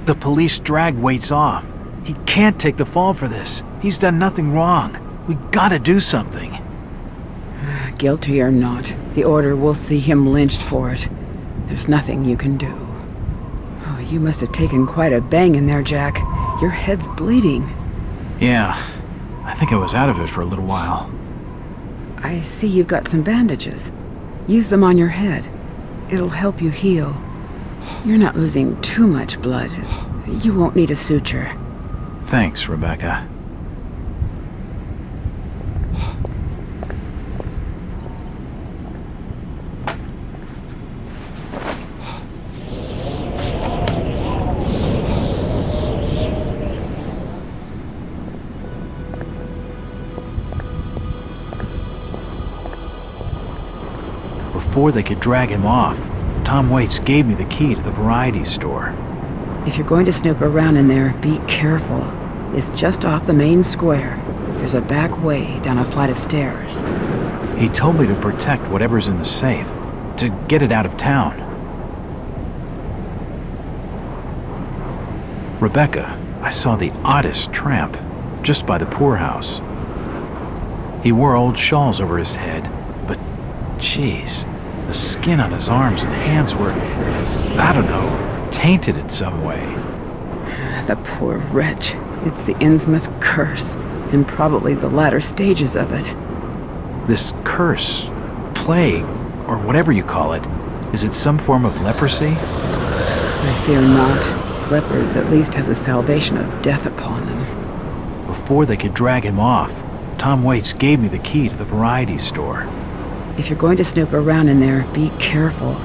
The police dragged Waits off. He can't take the fall for this. He's done nothing wrong. We gotta do something. Guilty or not, the Order will see him lynched for it. There's nothing you can do. Oh, you must have taken quite a bang in there, Jack. Your head's bleeding. Yeah, I think I was out of it for a little while. I see you've got some bandages. Use them on your head. It'll help you heal. You're not losing too much blood. You won't need a suture. Thanks, Rebecca. Before they could drag him off, Tom Waits gave me the key to the variety store. If you're going to snoop around in there, be careful. It's just off the main square. There's a back way down a flight of stairs. He told me to protect whatever's in the safe, to get it out of town. Rebecca, I saw the oddest tramp, just by the poorhouse. He wore old shawls over his head, but, geez, The skin on his arms and hands were, I don't know, tainted in some way. The poor wretch. It's the Innsmouth curse, and probably the latter stages of it. This curse, plague, or whatever you call it, is it some form of leprosy? I fear not. Lepers at least have the salvation of death upon them. Before they could drag him off, Tom Waits gave me the key to the variety store. If you're going to snoop around in there, be careful.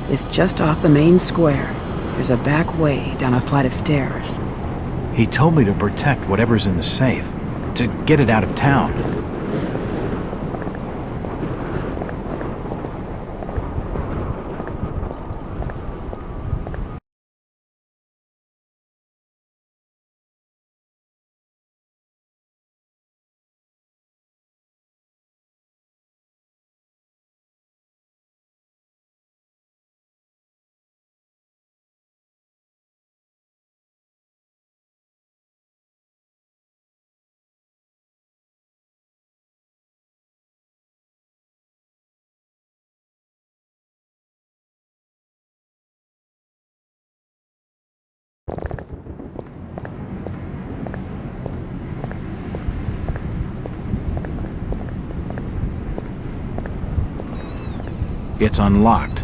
It's just off the main square. There's a back way down a flight of stairs. He told me to protect whatever's in the safe, to get it out of town. It's unlocked.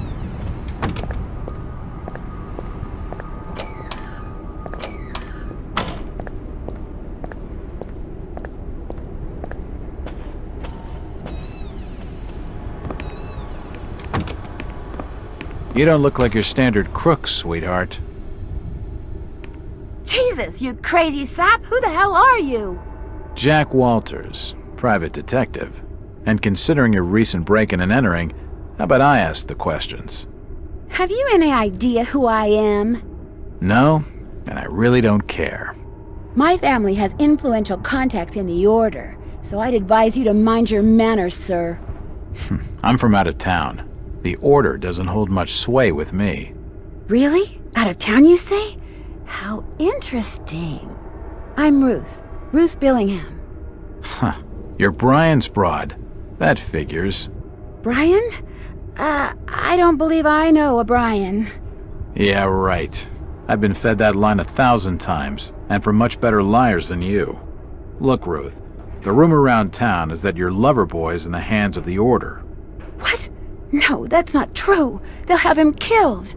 You don't look like your standard crook, sweetheart. Jesus, you crazy sap! Who the hell are you? Jack Walters, private detective. And considering your recent break-in and entering, how about I ask the questions? Have you any idea who I am? No, and I really don't care. My family has influential contacts in the Order, so I'd advise you to mind your manners, sir. I'm from out of town. The Order doesn't hold much sway with me. Really? Out of town, you say? How interesting. I'm Ruth Billingham. Huh. You're Brian's broad. That figures. Brian? I don't believe I know a Brian. Yeah, right. I've been fed that line 1,000 times, and from much better liars than you. Look, Ruth, the rumor around town is that your lover boy's in the hands of the Order. What? No, that's not true. They'll have him killed.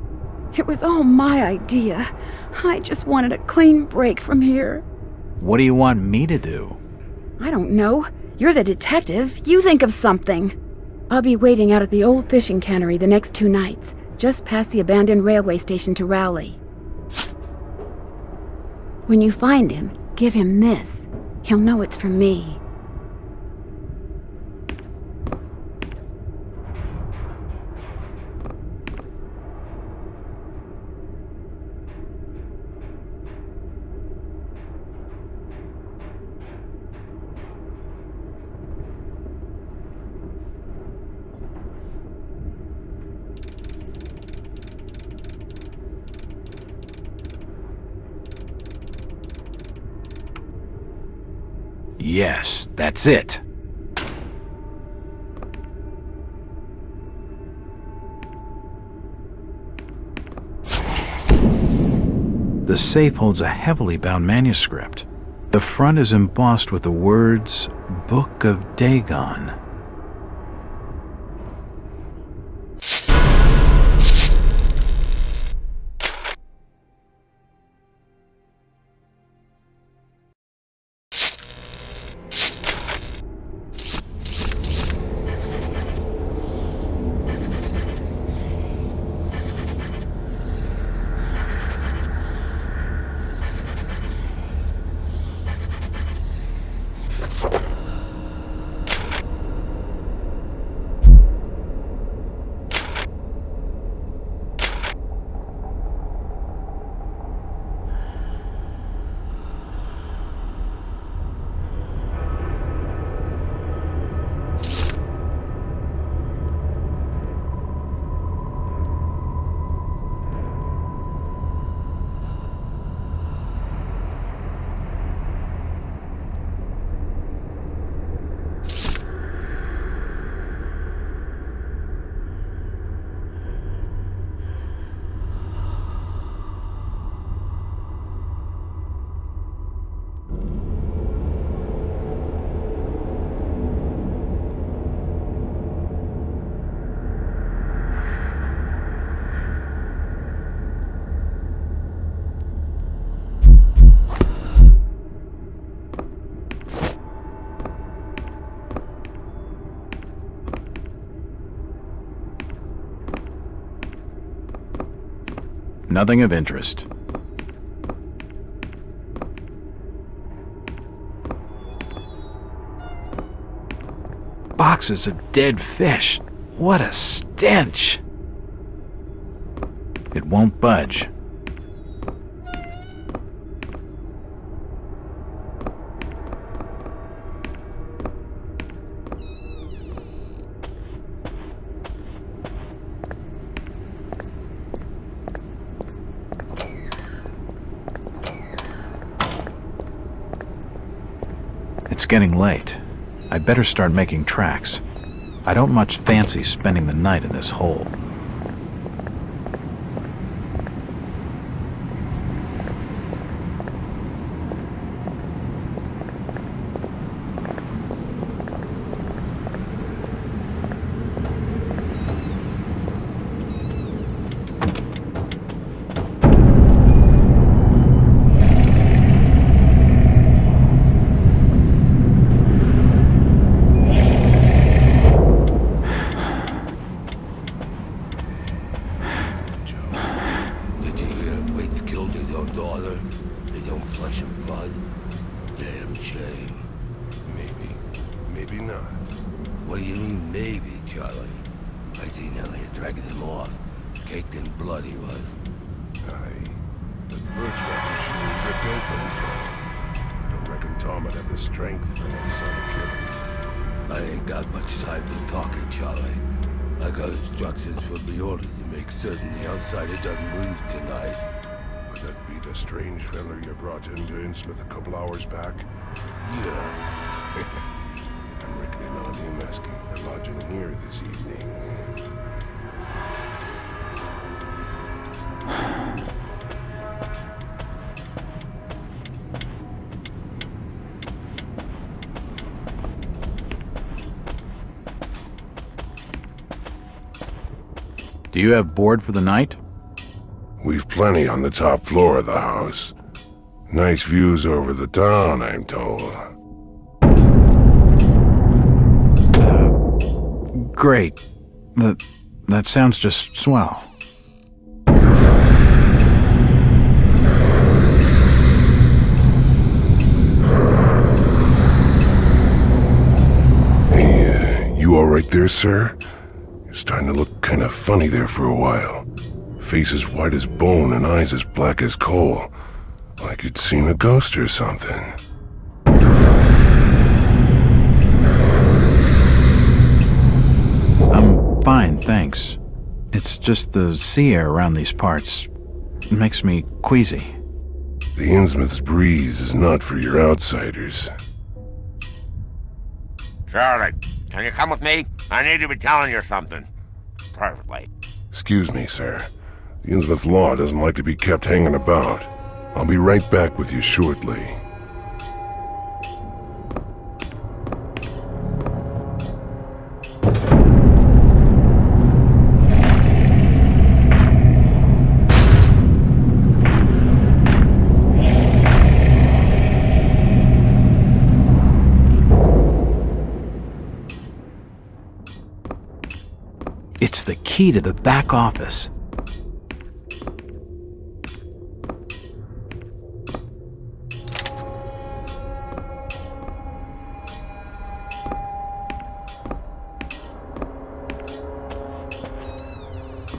It was all my idea. I just wanted a clean break from here. What do you want me to do? I don't know. You're the detective. You think of something. I'll be waiting out at the old fishing cannery the next 2 nights, just past the abandoned railway station to Rowley. When you find him, give him this. He'll know it's from me. Yes, that's it. The safe holds a heavily bound manuscript. The front is embossed with the words, Book of Dagon. Nothing of interest. Boxes of dead fish. What a stench! It won't budge. It's getting late. I'd better start making tracks. I don't much fancy spending the night in this hole. With a couple hours back? Yeah. I'm reckoning on him asking for lodging here this evening. Do you have board for the night? We've plenty on the top floor of the house. Nice views over the town, I'm told. Great. That sounds just swell. Hey, you all right there, sir? You're starting to look kind of funny there for a while. Face as white as bone and eyes as black as coal. Like you'd seen a ghost or something. I'm fine, thanks. It's just the sea air around these parts. It makes me queasy. The Innsmouth's breeze is not for your outsiders. Charlie, can you come with me? I need to be telling you something. Perfectly. Excuse me, sir. The Innsmouth law doesn't like to be kept hanging about. I'll be right back with you shortly. It's the key to the back office.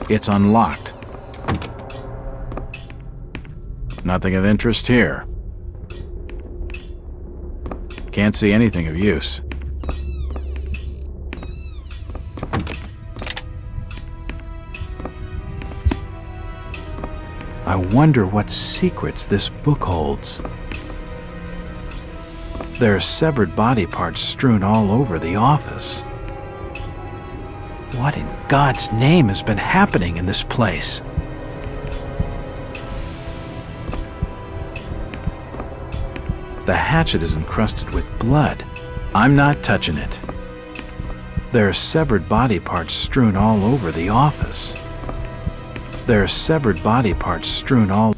It's unlocked. Nothing of interest here. Can't see anything of use. I wonder what secrets this book holds. There are severed body parts strewn all over the office. What in God's name has been happening in this place? The hatchet is encrusted with blood. I'm not touching it. There are severed body parts strewn all over the office. There are severed body parts strewn all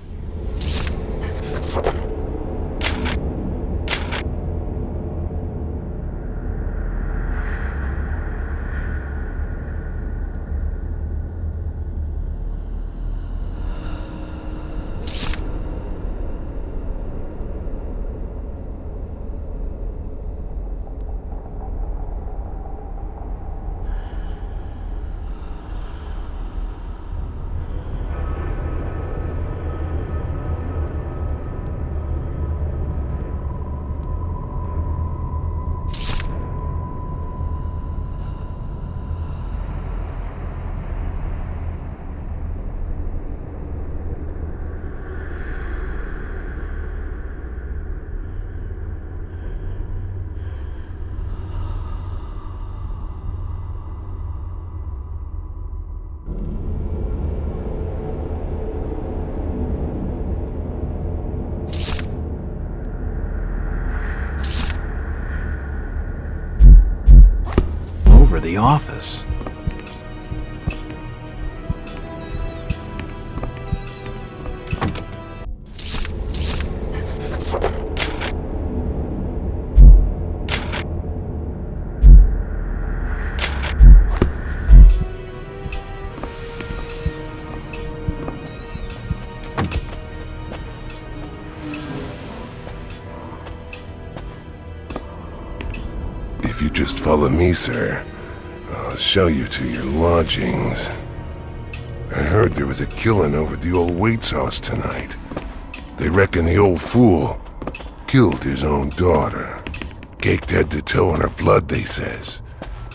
the office. If you just follow me, sir, I'll show you to your lodgings. I heard there was a killing over at the old Waite's house tonight. They reckon the old fool killed his own daughter. Caked head to toe in her blood, they says,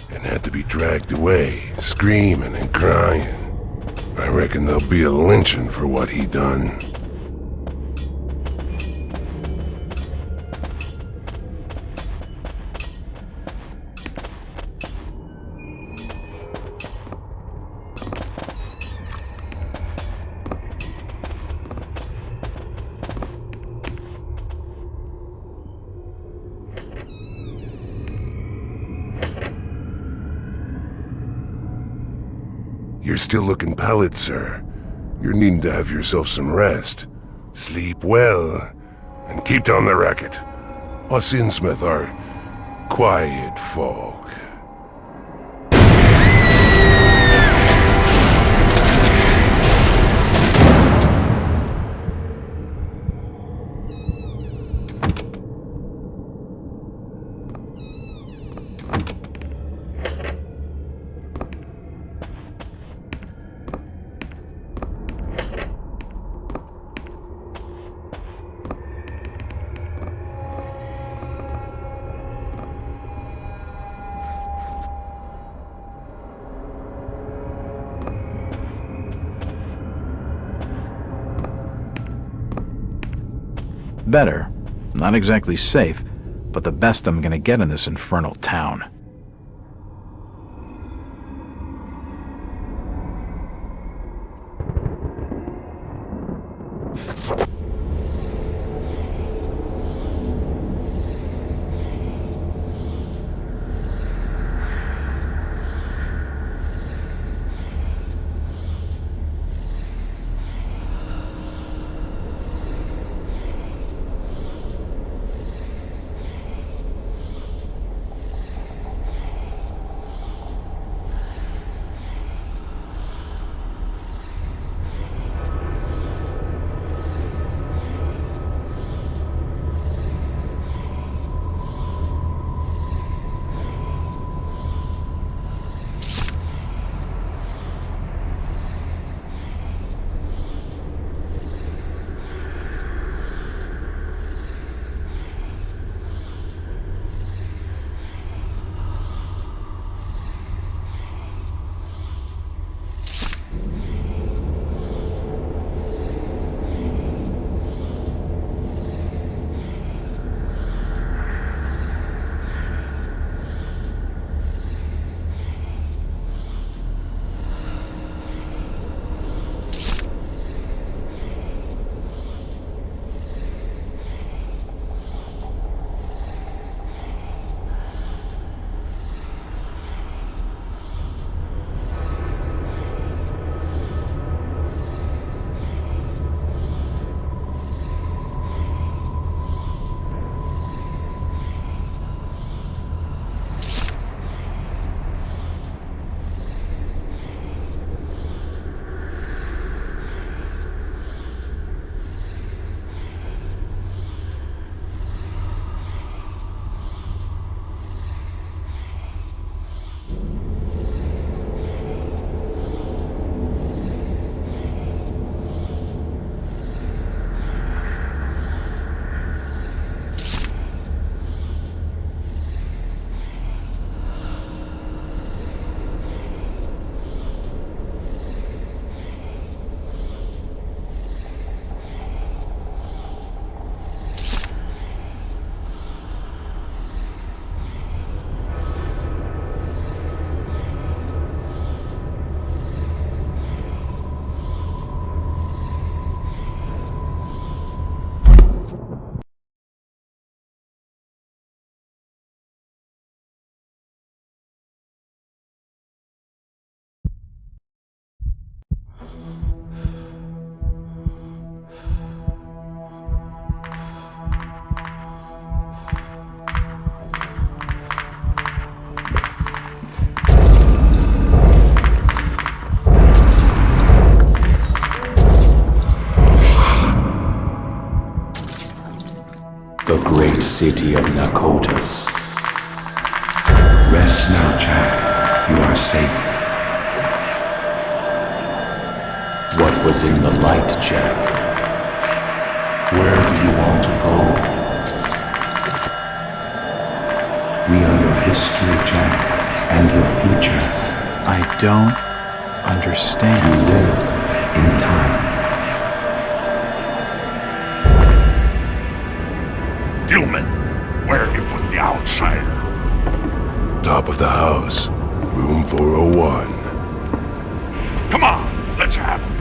and had to be dragged away, screaming and crying. I reckon there'll be a lynching for what he done. You're still looking pallid, sir. You're needing to have yourself some rest. Sleep well, and keep down the racket. Us Innsmouth are quiet folk. Better. Not exactly safe, but the best I'm gonna get in this infernal town. The great city of Nakotas. Rest now, Jack. You are safe. What was in the light, Jack? Where do you want to go? We are your history, Jack, and your future. I don't understand. You live in time. Gilman, where have you put the outsider? Top of the house, room 401. Come on, let's have him.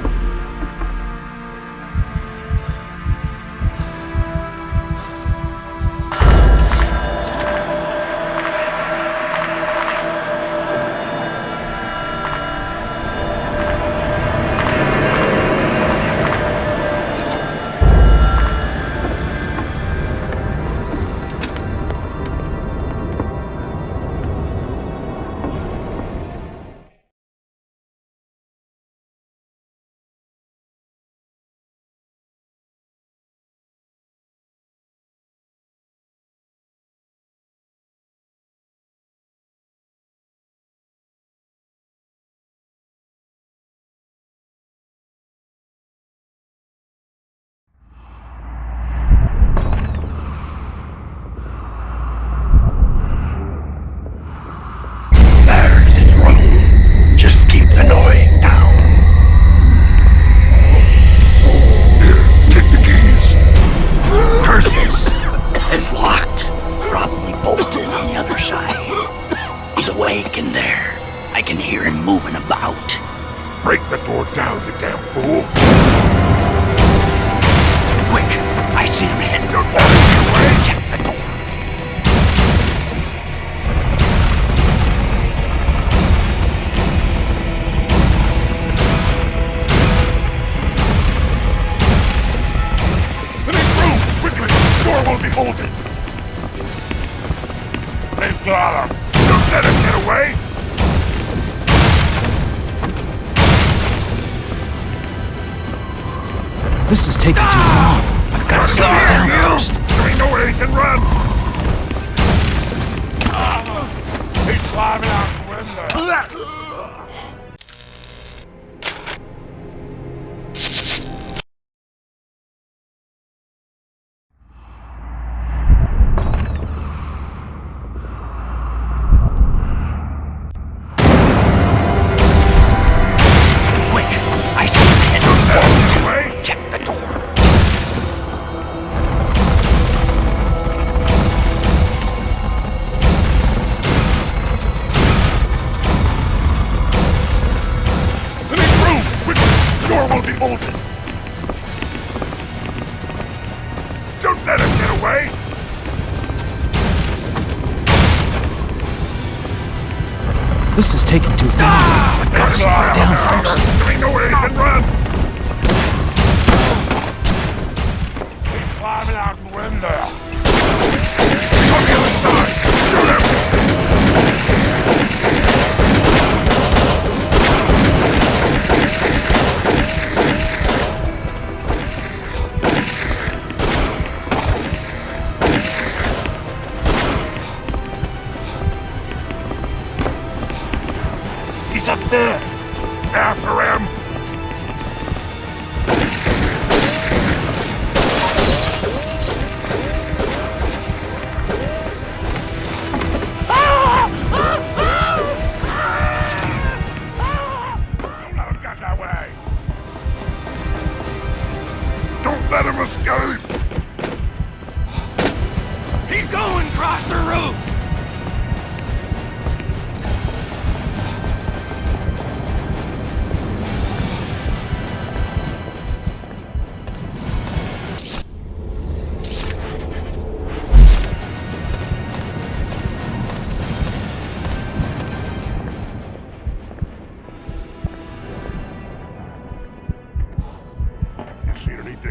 This is taking too long. I've got to slow it down first. There ain't nowhere he can run. He's climbing out the window. This is taking too long. I've got to slow it down first. There ain't nowhere he can run. He's climbing out the window. On the other side. Shoot him. He's up there! After him! Get that way! Don't let him escape! He's going across the roof!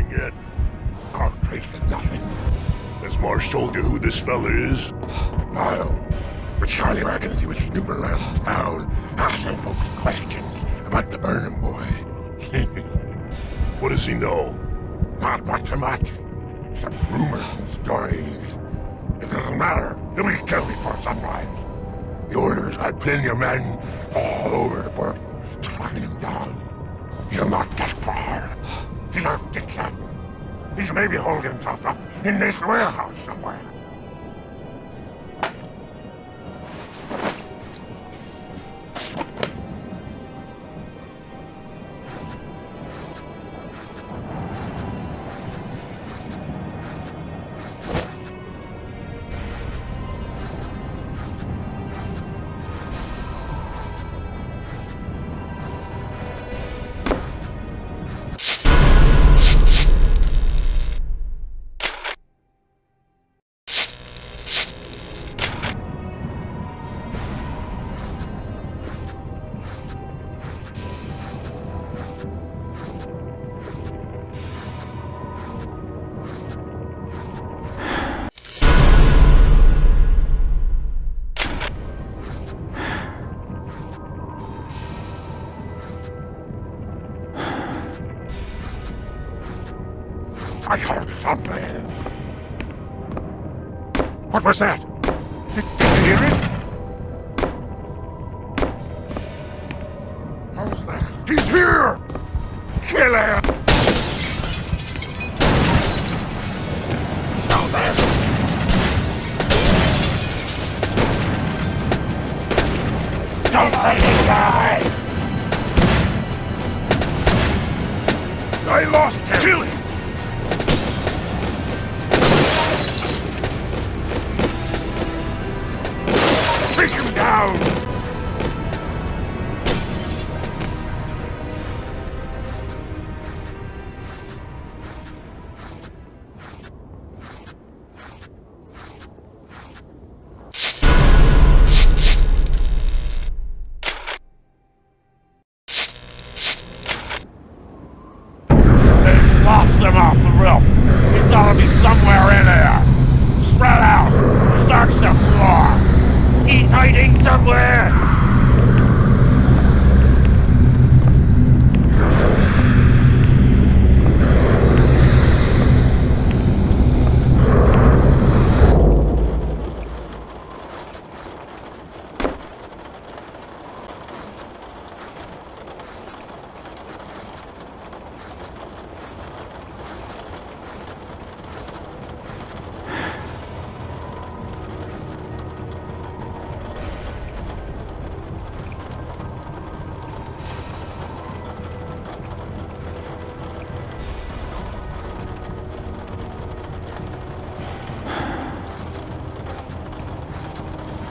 Yet. Can't trace nothing. Has Marsh told you who this fella is? No. But Charlie reckons he was snooping around town, asking folks questions about the Burnham boy. What does he know? Not much. Except rumors and stories. It doesn't matter. You'll be killed before sunrise. The orders I pin your men all over the port, tracking him down. He'll not get far. He's not Dixon. He's maybe holding himself up in this warehouse somewhere. I heard something. What was that? Did you hear it? How's that? He's here! Kill him! Now then! Don't let him die! I lost him! Kill him! Take him down! They've lost him off the roof. He's gotta be somewhere in there. Spread out. Search the floor. He's hiding somewhere!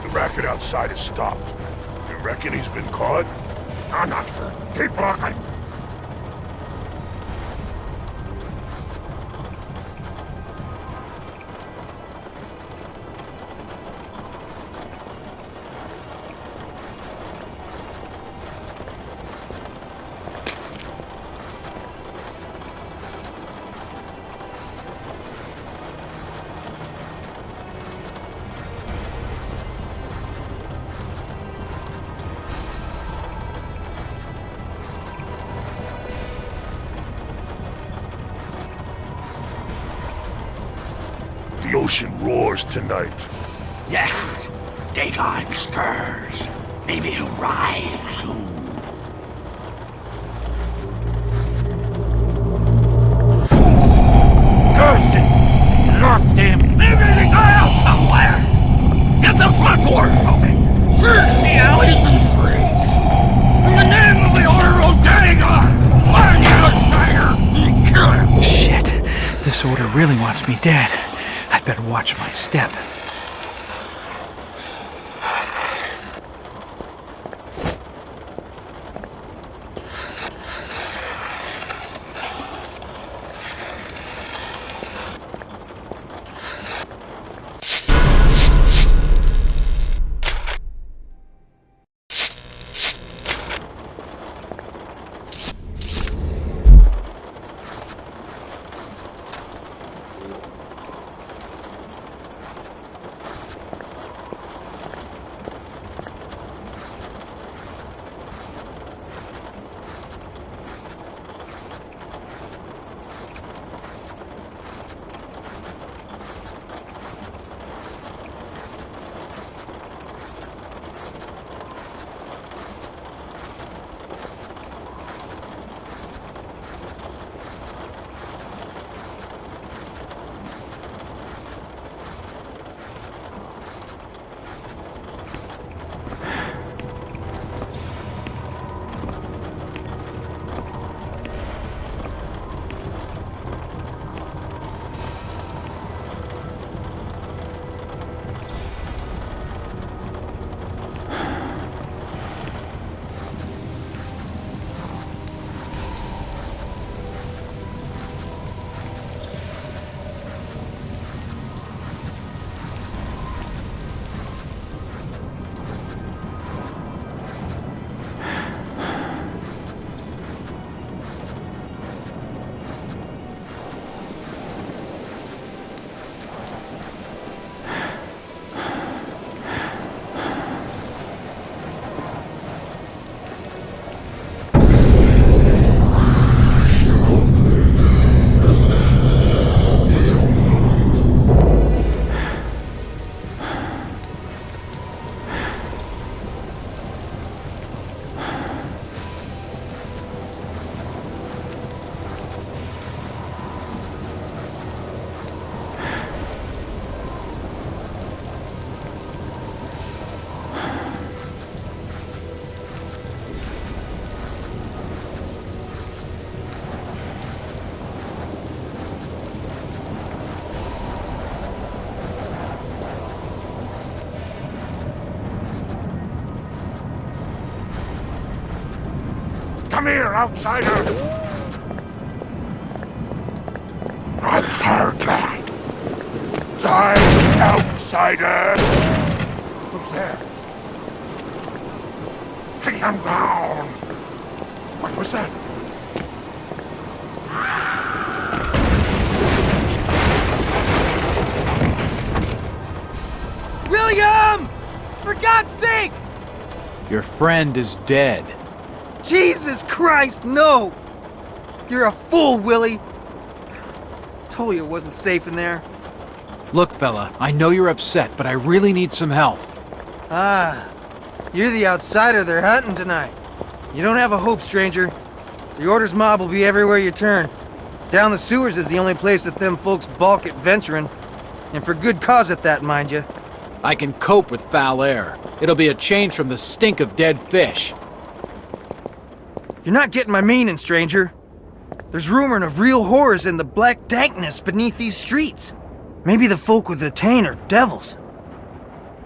The racket outside has stopped. You reckon he's been caught? I'm not sure. Keep looking. The ocean roars tonight. Yes, daytime stirs. Maybe he'll rise soon. Curse it! Lost him! Maybe he got out somewhere. Get the front doors open. Search the alleys and streets. In the name of the order of Dagon, find the outsider and kill him. Shit. This order really wants me dead. I'd better watch my step. here, outsider! I heard that! Die, outsider! Who's there? Take him down! What was that? William! For God's sake! Your friend is dead. Jesus Christ, no! You're a fool, Willie! Told you it wasn't safe in there. Look, fella, I know you're upset, but I really need some help. Ah, you're the outsider they're hunting tonight. You don't have a hope, stranger. The Order's mob will be everywhere you turn. Down the sewers is the only place that them folks balk at venturing. And for good cause at that, mind you. I can cope with foul air. It'll be a change from the stink of dead fish. You're not getting my meaning, stranger. There's rumoring of real horrors in the black dankness beneath these streets. Maybe the folk with the Tain are devils.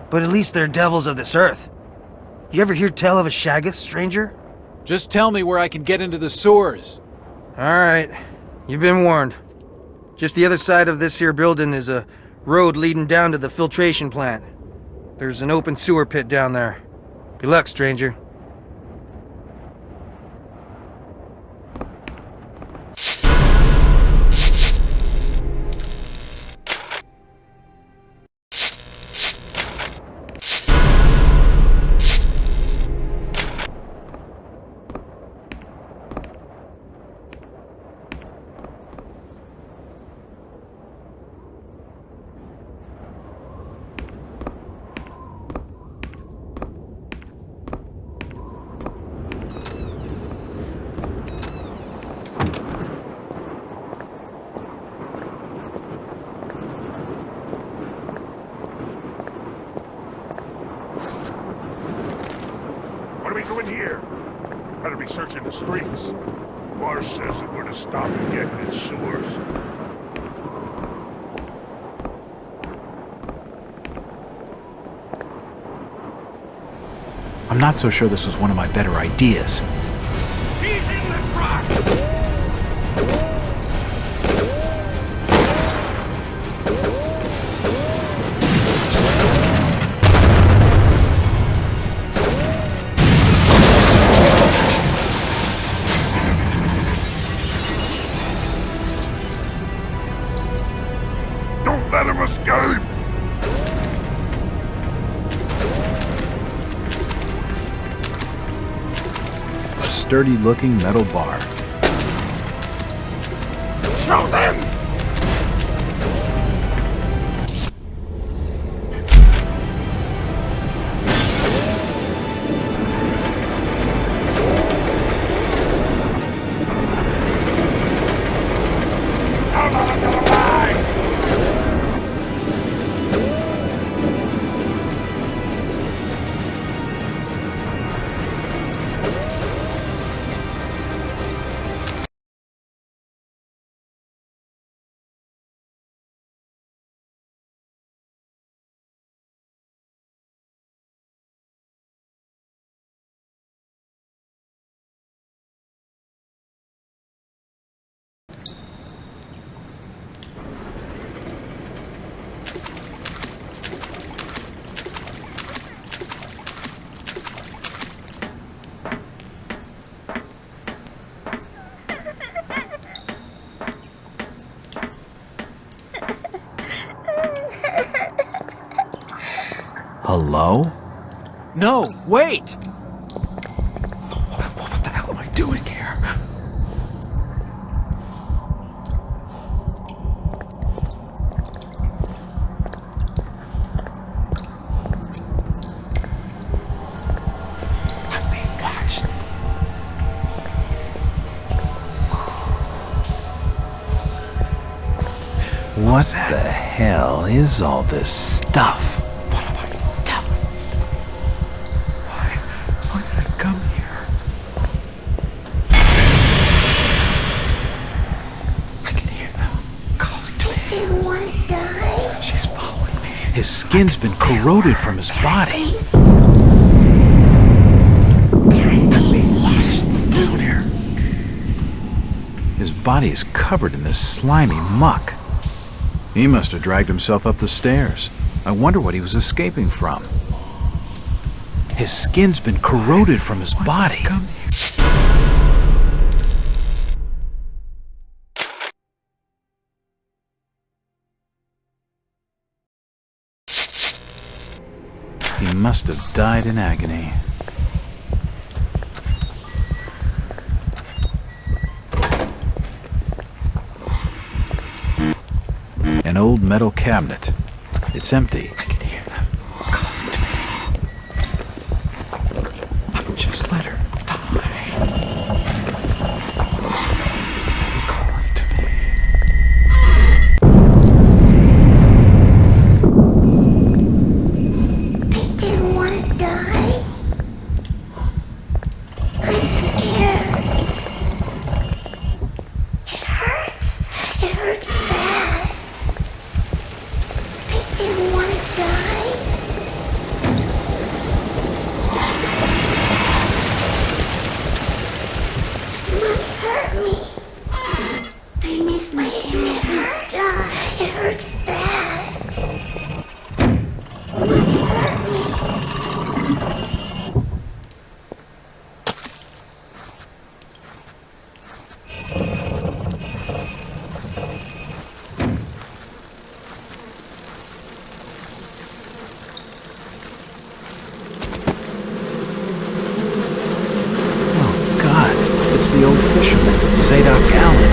But at least they're devils of this earth. You ever hear tell of a Shaggoth, stranger? Just tell me where I can get into the sewers. Alright, you've been warned. Just the other side of this here building is a road leading down to the filtration plant. There's an open sewer pit down there. Good luck, stranger. What are we doing here? Better be searching the streets. Marsh says that we're to stop and get in sewers. I'm not so sure this was one of my better ideas. He's in the truck! Don't let him escape! A sturdy-looking metal bar. Show them! Hello? No, wait! What the hell am I doing here? I'm being watched. What the hell is all this stuff? His skin's been corroded from his body. Down here. body is covered in this slimy muck. He must have dragged himself up the stairs. I wonder what he was escaping from. His skin's been corroded from his body. He must have died in agony. An old metal cabinet. It's empty. I can hear them calling to me. Just let her die. Calling to me. I didn't want to die. I'm scared. It hurts. It hurts bad. I didn't want to die. Mom hurt me. I missed my chance. It hurts bad. Mom hurt me. It's the old fisherman, Zadok Allen.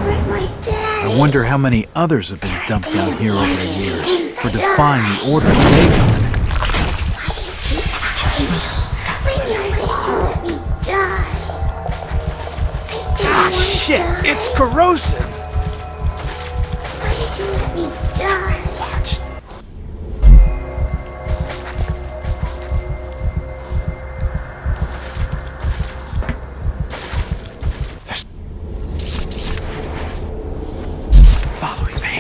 Where's my dad? I wonder how many others have been dumped down here over the years for defying the order of Dagon. Ah, shit! It's corrosive! Why did you let me die? Watch. Following me.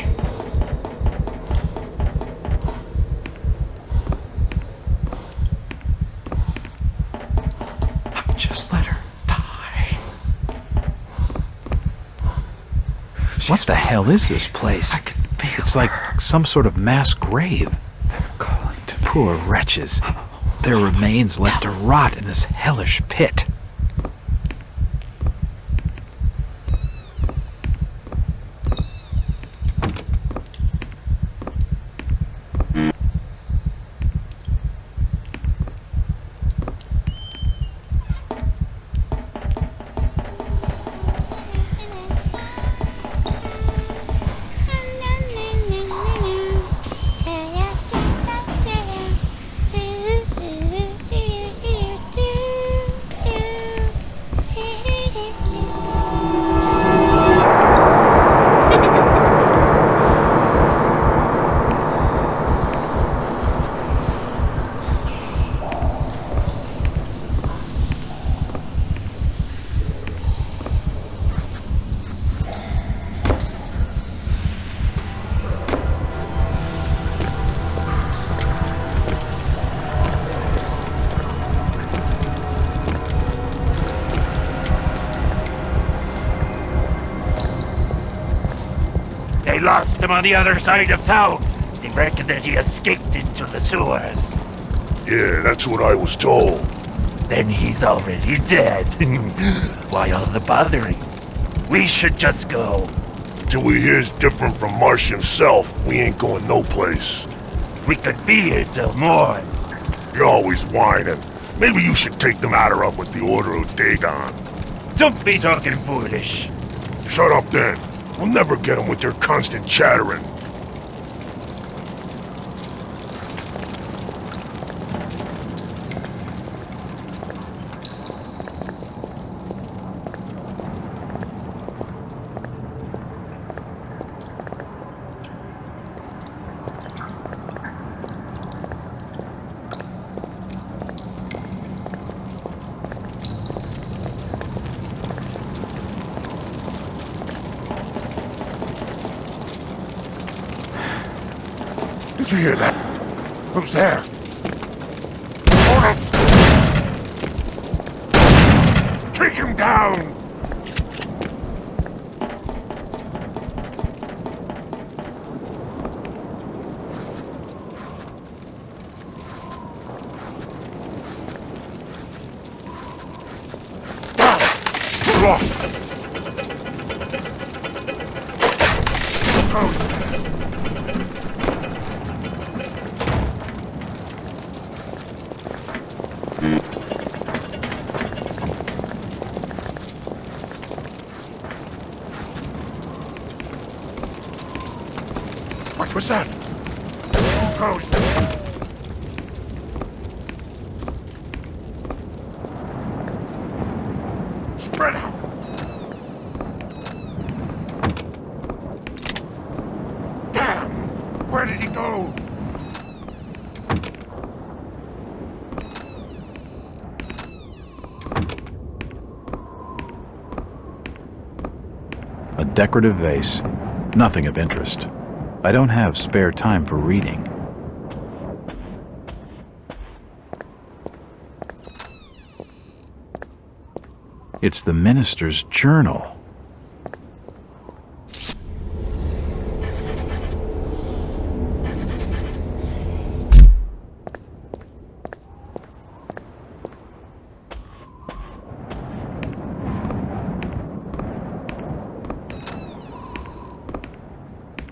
Just let her die. What the hell is this place? It's like some sort of mass grave. Poor wretches. Their remains left to rot in this hellish pit. They lost him on the other side of town. They reckon that he escaped into the sewers. Yeah, that's what I was told. Then he's already dead. Why all the bothering? We should just go. Till we hear's different from Marsh himself, we ain't going no place. We could be here till morn. You're always whining. Maybe you should take the matter up with the Order of Dagon. Don't be talking foolish. Shut up then. We'll never get them with their constant chattering. Did you hear that? Who's there? Hold it! Take him down! Lost! Close there. What was that? Who goes there? Spread out! Damn! Where did he go? A decorative vase. Nothing of interest. I don't have spare time for reading. It's the minister's journal.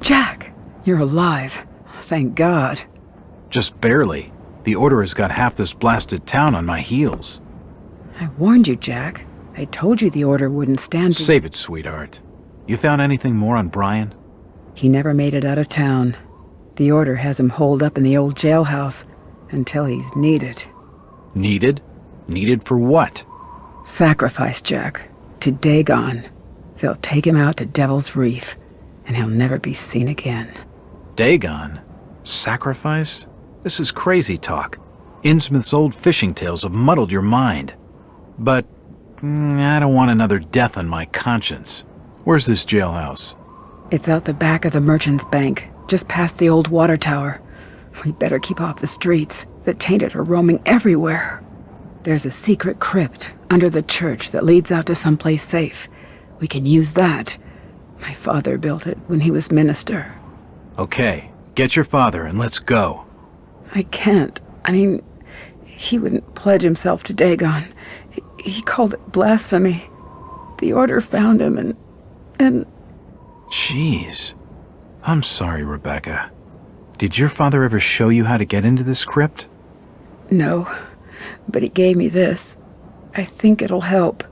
Jack, you're alive. Thank God. Just barely. The Order has got half this blasted town on my heels. I warned you, Jack. I told you the Order wouldn't stand to— Save it, sweetheart. You found anything more on Brian? He never made it out of town. The Order has him holed up in the old jailhouse until he's needed. Needed? Needed for what? Sacrifice, Jack. To Dagon. They'll take him out to Devil's Reef, and he'll never be seen again. Dagon? Sacrifice? This is crazy talk. Innsmouth's old fishing tales have muddled your mind. But I don't want another death on my conscience. Where's this jailhouse? It's out the back of the Merchant's Bank, just past the old water tower. We better keep off the streets. The tainted are roaming everywhere. There's a secret crypt under the church that leads out to someplace safe. We can use that. My father built it when he was minister. Okay, get your father and let's go. I can't. I mean, he wouldn't pledge himself to Dagon. He called it blasphemy. The Order found him and... Jeez. I'm sorry, Rebecca. Did your father ever show you how to get into this crypt? No, but he gave me this. I think it'll help.